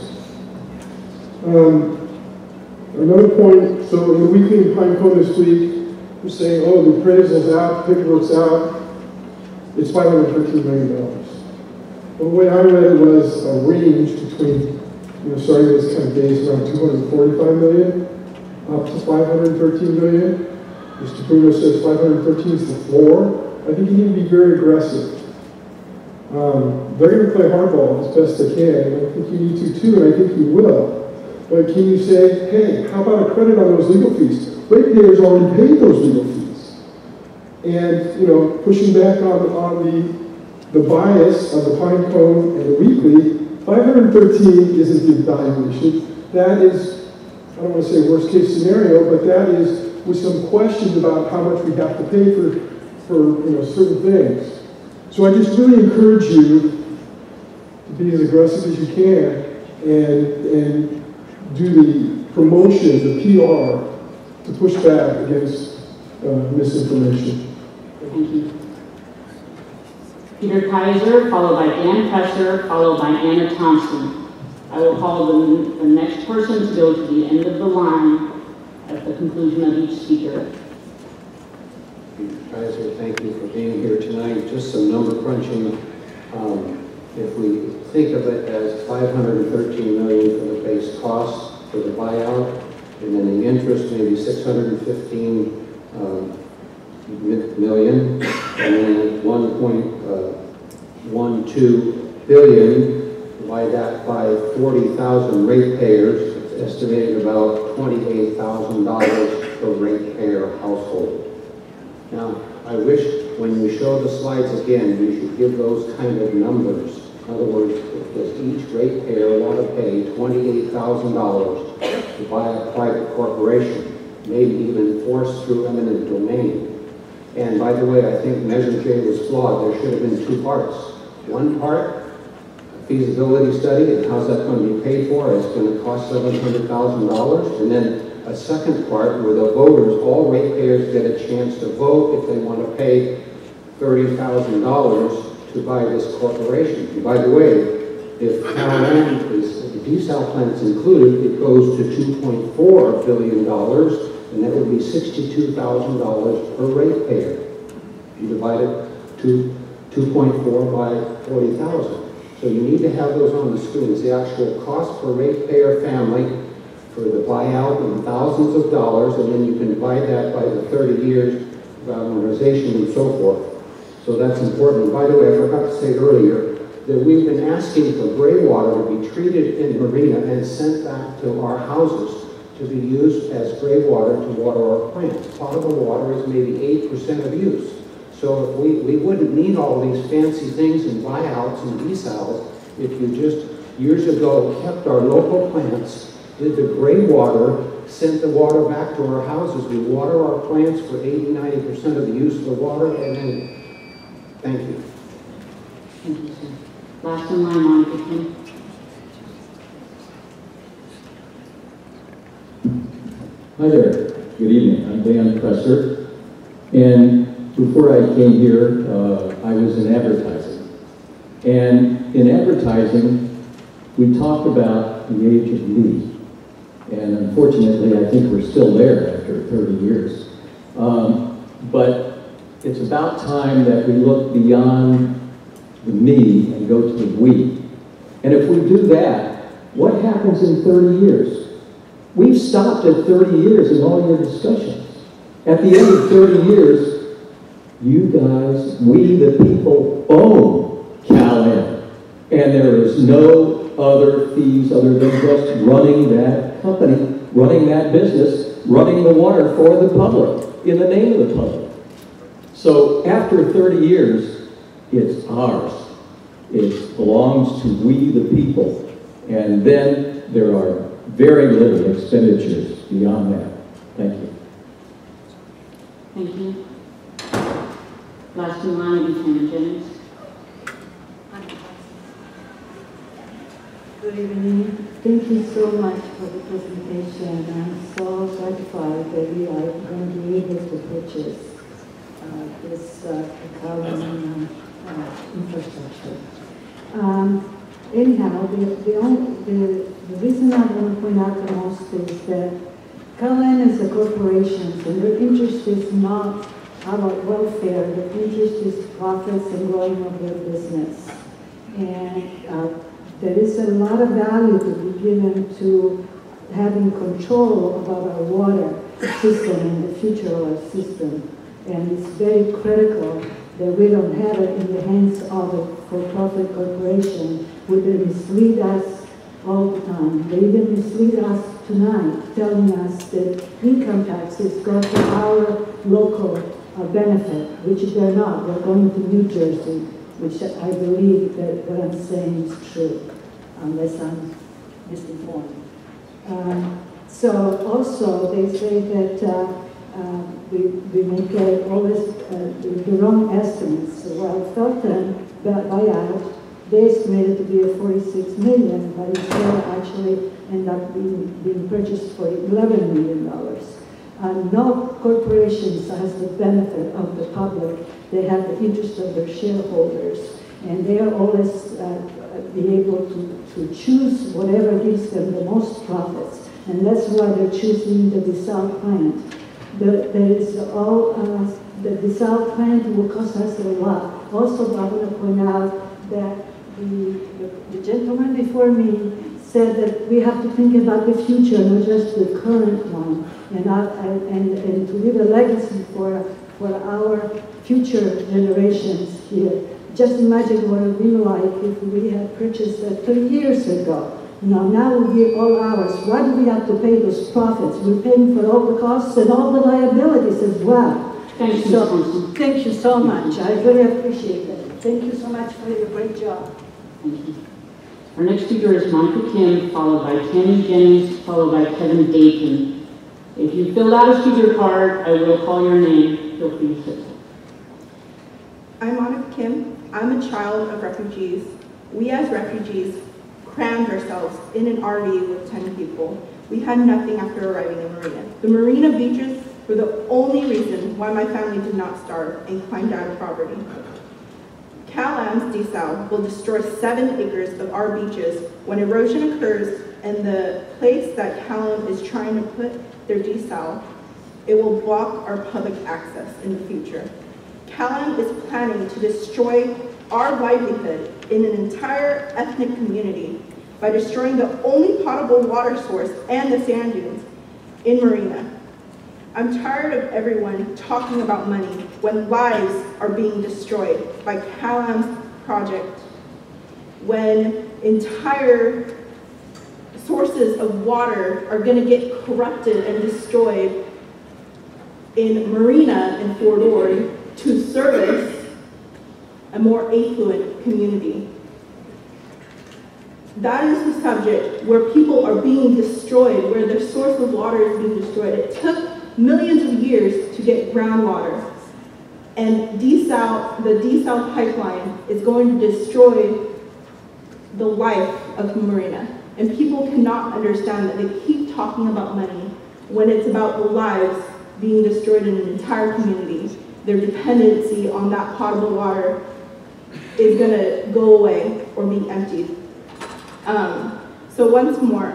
Another point, so in the weekly in Pine Cone this week, we're saying, oh, the appraisal's out, the paperwork's out, it's $513 million. Well, the way I read it was a range between, starting this kind of base around $245 million up to $513 million. Mr. Bruno says 513 is the floor. I think you need to be very aggressive. They're going to play hardball as best they can, and I think you need to too, and I think you will. But can you say, hey, how about a credit on those legal fees? Ratepayers already paid those legal fees. And, pushing back on the bias of the Pine Cone and the weekly, 513 isn't the evaluation. That is, I don't want to say worst case scenario, but that is with some questions about how much we have to pay for certain things. So I just really encourage you to be as aggressive as you can and do the promotion, the PR, to push back against misinformation. Thank you. Peter Kaiser, followed by Dan Presser, followed by Anna Thompson. I will call the next person to go to the end of the line at the conclusion of each speaker. Kaiser, thank you for being here tonight. Just some number crunching. If we think of it as $513 million for the base cost for the buyout, and then the interest maybe $615 million, and then $1.12 billion, divide that by 40,000 ratepayers, it's estimated about $28,000 per ratepayer household. Now, I wish when you show the slides again, you should give those kind of numbers. In other words, does each ratepayer want to pay $28,000 to buy a private corporation, maybe even force through eminent domain? And by the way, I think Measure J was flawed. There should have been two parts. One part, a feasibility study, and how's that going to be paid for? It's going to cost $700,000. And then a second part where the voters, all ratepayers, get a chance to vote if they want to pay $30,000 to buy this corporation. And by the way, if CalAm is, the desal plant's included, it goes to $2.4 billion, and that would be $62,000 per ratepayer. You divide it to 2.4 by 40,000. So you need to have those on the screen. It's the actual cost per ratepayer family for the buyout in thousands of dollars, and then you can divide that by the 30 years of amortization and so forth. So that's important. And by the way, I forgot to say earlier that we've been asking for gray water to be treated in Marina and sent back to our houses to be used as gray water to water our plants. Potable water is maybe 8% of use. So if we wouldn't need all these fancy things and buyouts and desals if you just years ago kept our local plants, did the gray water, sent the water back to our houses. We water our plants for 80–90% of the use of the water, and then thank you. Thank you, sir. Last in line, Monica Kim. Hi there. Good evening. I'm Dan Presser. And before I came here, I was in advertising. And in advertising, we talked about the age of me. And unfortunately, I think we're still there after 30 years. But it's about time that we look beyond the me and go to the we. And if we do that, what happens in 30 years? We've stopped at 30 years in all your discussions. At the end of 30 years, you guys, we the people, own CalAm. And there is no other fees other than just running that company, running that business, running the water for the public, in the name of the public. So after 30 years, it's ours. It belongs to we the people. And then there are very little expenditures beyond that. Thank you. Thank you. Last in line will be Tammy Jennings. Good evening. Thank you so much for the presentation. I'm so gratified that we are going to be able to purchase this carbon infrastructure. Anyhow, the reason I want to point out the most is that CalAm is a corporation, and their interest is not about welfare. Their interest is profits and growing of their business. And there is a lot of value to be given to having control about our water system and the future of our system. And it's very critical that we don't have it in the hands of a for-profit corporation who they mislead us all the time. They even mislead us tonight, telling us that income taxes go to our local benefit, which they're not. They're going to New Jersey, which I believe that what I'm saying is true, unless I'm misinformed. So also they say that we make always the wrong estimates. While Felton buyout, they estimated to be a $46 million, but instead actually end up being purchased for $11 million. No corporations has the benefit of the public. They have the interest of their shareholders, and they are always be able to choose whatever gives them the most profits, and that's why they're choosing the DeSalle plant. The DeSalle plant will cost us a lot. Also, I want to point out that the gentleman before me said that we have to think about the future, not just the current one, and to leave a legacy for our future generations here. Just imagine what it would be like if we had purchased that 30 years ago. Now will be all ours. Why do we have to pay those profits? We're paying for all the costs and all the liabilities as well. Thank you so much. I really appreciate that. Thank you so much for your great job. Thank you. Our next speaker is Monica Kim, followed by Tammy Jennings, followed by Kevin Dayton. If you filled out a speaker card, I will call your name. Feel free to sit. I'm Monica Kim. I'm a child of refugees. We as refugees crammed ourselves in an RV with 10 people. We had nothing after arriving in Marina. The Marina beaches were the only reason why my family did not starve and climbed out of poverty. CalAm's DeSalle will destroy 7 acres of our beaches when erosion occurs, and the place that CalAm is trying to put their DeSalle, it will block our public access in the future. CalAm is planning to destroy our livelihood in an entire ethnic community by destroying the only potable water source and the sand dunes in Marina. I'm tired of everyone talking about money when lives are being destroyed by CalAm's project, when entire sources of water are going to get corrupted and destroyed in Marina and Fort Ord to service a more affluent community. That is the subject where people are being destroyed, where their source of water is being destroyed. It took millions of years to get groundwater. And the DeSalle pipeline is going to destroy the life of Marina. And people cannot understand that they keep talking about money when it's about the lives being destroyed in an entire community. Their dependency on that potable water is going to go away or be emptied. So once more,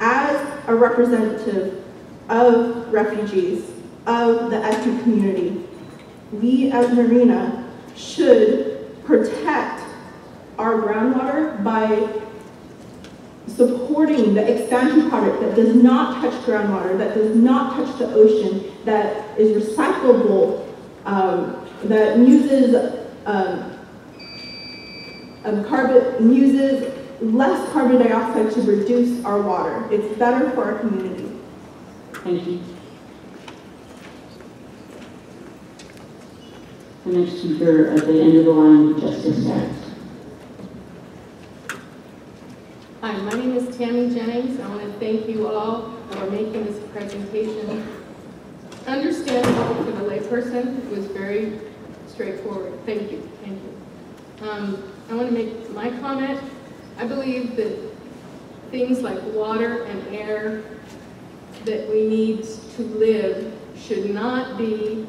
as a representative of refugees, of the ethnic community, we as Marina should protect our groundwater by supporting the expansion project that does not touch groundwater, that does not touch the ocean, that is recyclable, that uses uses less carbon dioxide to reduce our water. It's better for our community. Thank you. The next speaker at the end of the line, Justice Sachs. Hi, my name is Tammy Jennings. I want to thank you all for making this presentation understandable for the layperson. It was very straightforward. Thank you. Thank you. I want to make my comment. I believe that things like water and air that we need to live should not be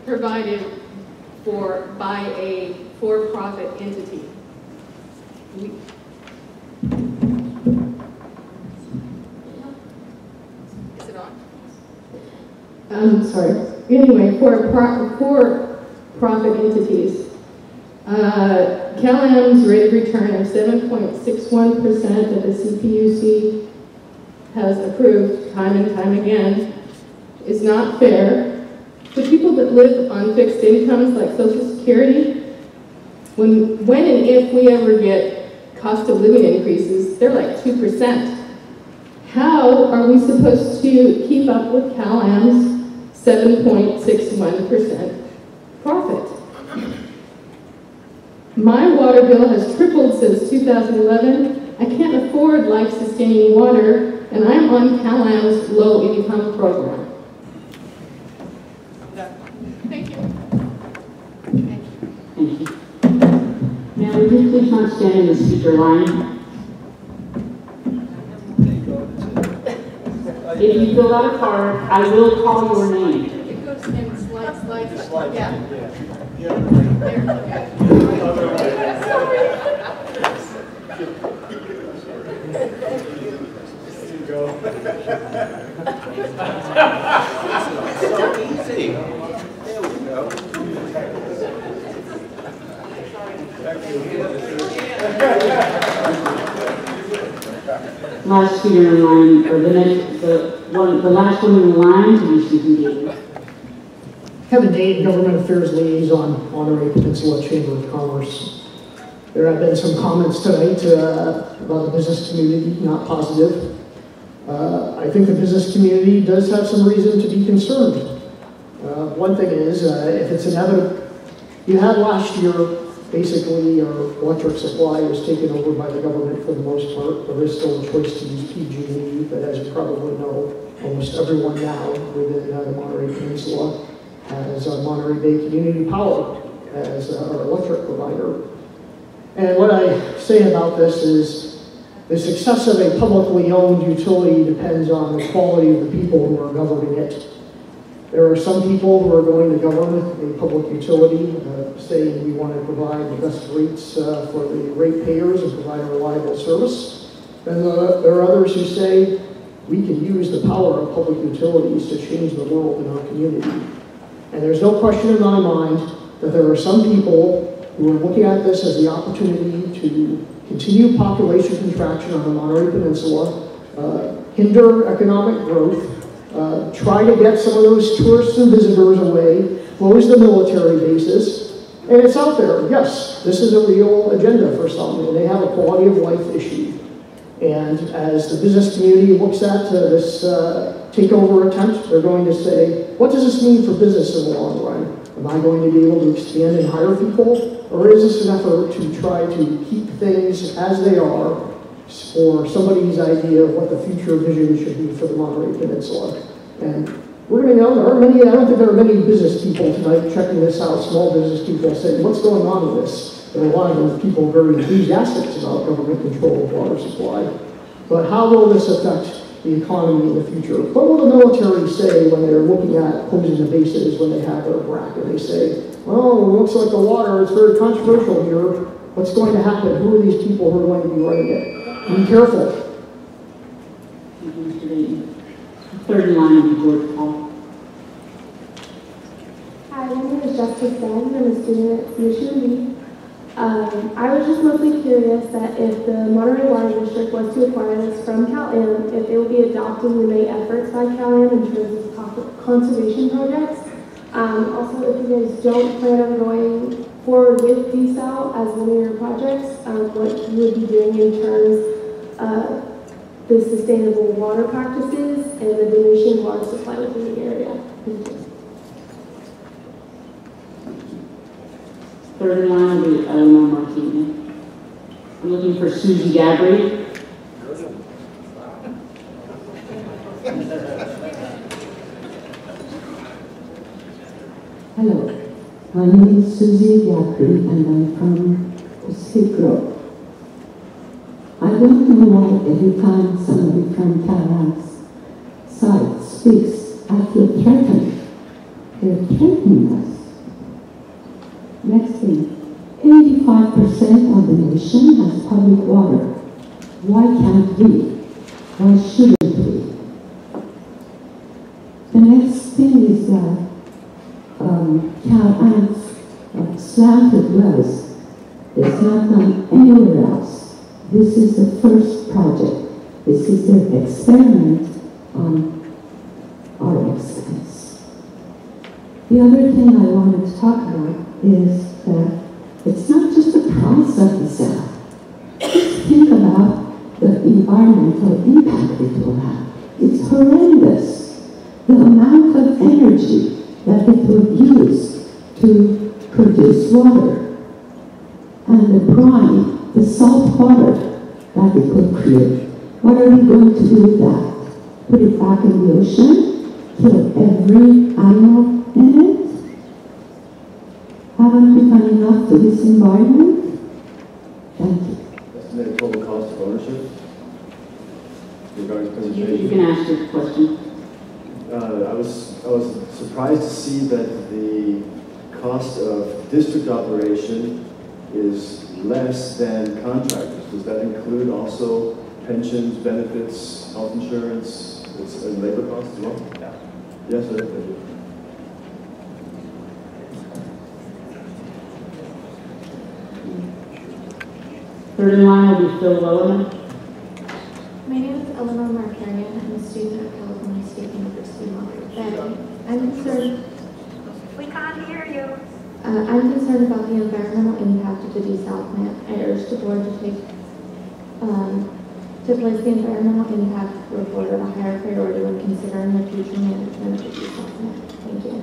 provided for by a for-profit entity. Is it on? Sorry. Anyway, for-profit entities. CalAm's rate of return of 7.61% that the CPUC has approved time and time again is not fair. For people that live on fixed incomes like Social Security, when and if we ever get cost of living increases, they're like 2%. How are we supposed to keep up with CalAm's 7.61% profit? My water bill has tripled since 2011. I can't afford life-sustaining water, and I'm on CalAm's low-income program. Thank you. Thank you. Now, would you please not stand in the speaker line? If you fill out a card, I will call your name. It goes in slide. Yeah. So easy. There we go. Last speaker in line, or the last one in line to be Susan Gates. Kevin Dane, Government Affairs Liaison, Monterey Peninsula Chamber of Commerce. There have been some comments tonight about the business community, not positive. I think the business community does have some reason to be concerned. One thing is, if it's inevitable, you had last year, basically, our electric supply was taken over by the government for the most part. There is still a choice to use PG&E, but as you probably know, almost everyone now within the Monterey Peninsula has Monterey Bay Community Power as our electric provider. And what I say about this is the success of a publicly owned utility depends on the quality of the people who are governing it. There are some people who are going to govern a public utility, saying we want to provide the best rates for the ratepayers and provide a reliable service. And there are others who say we can use the power of public utilities to change the world in our community. And there's no question in my mind that there are some people who are looking at this as the opportunity to continue population contraction on the Monterey Peninsula, hinder economic growth, try to get some of those tourists and visitors away, close the military bases, and it's out there. Yes, this is a real agenda for some, and they have a quality of life issue. And as the business community looks at this takeover attempt, they're going to say, what does this mean for business in the long run? Am I going to be able to expand and hire people? Or is this an effort to try to keep things as they are for somebody's idea of what the future vision should be for the Monterey Peninsula? And we're going to know there are many, I don't think there are many business people tonight checking this out, small business people saying, what's going on with this? And a lot of those people are very enthusiastic about government control of water supply. But how will this affect the economy in the future? What will the military say when they're looking at closing the bases when they have their BRAC and they say, well, it looks like the water is very controversial here. What's going to happen? Who are these people who are going to be running it? Be careful. Third in line will be George Paul. Hi, my name is Jessica Stagg. I'm a student at USUMB. I was just mostly curious that if the Monterey Water District was to acquire this from Cal-Am, if they would be adopting the May efforts by Cal-Am in terms of conservation projects. Also, if you guys don't plan on going forward with desal as one of your projects, what you would be doing in terms of the sustainable water practices and the diminishing water supply within the area. Thank you. Third in line will be Eleanor Martinez. I'm looking for Susie Gabry. Hello, my name is Susie Gabry and I'm from Skid Row. I don't know why every time somebody from Cal-Am's side speaks, I feel threatened. They're threatening us. Next thing, 85% of the nation has public water. Why can't we? Why shouldn't we? The next thing is that Cal-Am's slanted wells is not done anywhere else. This is the first project. This is their experiment on our expense. The other thing I wanted to talk about is that it's not just the price of the cell. Just think about the environmental impact it will have. It's horrendous. The amount of energy that it will use to produce water and the brine, the salt water that it will create. What are we going to do with that? Put it back in the ocean? Kill every animal in it? Haven't we done enough to this environment? Thank you. Estimated total cost of ownership is regarding You presentation. can ask your question. I was surprised to see that the cost of district operation is less than contractors. Does that include also pensions, benefits, health insurance, and labor costs as well? Yeah. Yes, sir. Thank you. Third in line will be Phil Lowen. My name is Eleanor Markarian. I'm a student at California State University, Monterey. I'm concerned. We can't hear you. I'm concerned about the environmental impact of the desal plant. I urge the board to place the environmental impact report at a higher priority when considering the future management of the desal plant. Thank you.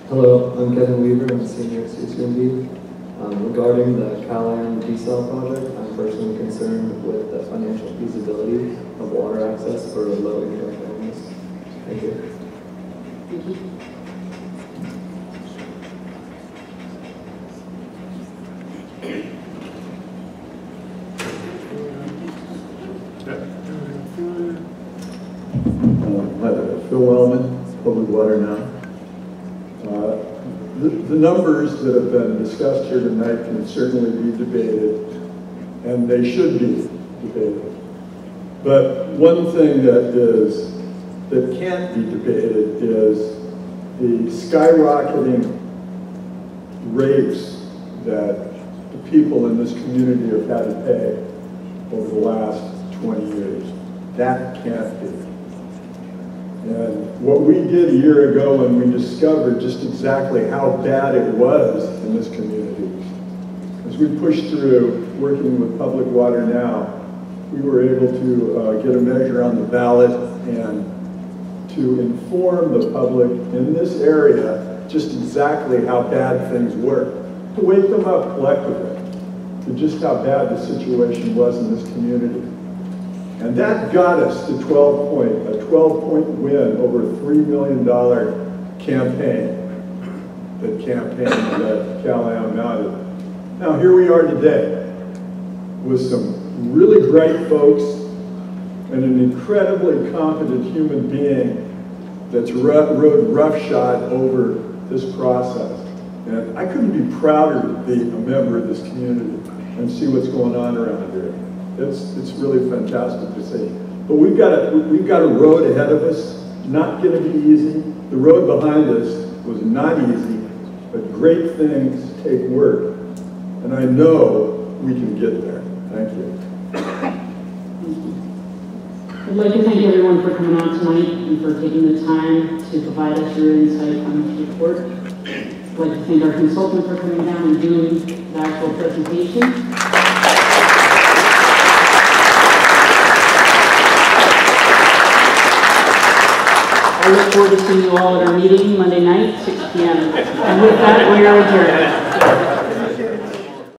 Hello, I'm Kevin Weaver. I'm a senior at UMD. Regarding the Callahan desal project, I'm personally concerned with the financial feasibility of water access for low-income families. Thank you. Thank you. Hi there, Phil Wellman, Public Water Now. The numbers that have been discussed here tonight can certainly be debated, and they should be debated. But one thing that can't be debated is the skyrocketing rates that the people in this community have had to pay over the last 20 years. That can't be. And what we did a year ago when we discovered just exactly how bad it was in this community, as we pushed through working with Public Water Now, we were able to get a measure on the ballot and to inform the public in this area just exactly how bad things were, to wake them up collectively to just how bad the situation was in this community. And that got us to a 12-point win over a $3 million campaign that Callahan mounted. Now here we are today with some really bright folks and an incredibly competent human being that's rode roughshod over this process. And I couldn't be prouder to be a member of this community and see what's going on around here. It's really fantastic to see. But we've got a road ahead of us, not going to be easy. The road behind us was not easy, but great things take work. And I know we can get there. Thank you. I'd like to thank everyone for coming out tonight and for taking the time to provide us your insight on this report. I'd like to thank our consultant for coming down and doing the actual presentation. I look forward to seeing you all at our meeting Monday night, 6 p.m. And with that, we are adjourned.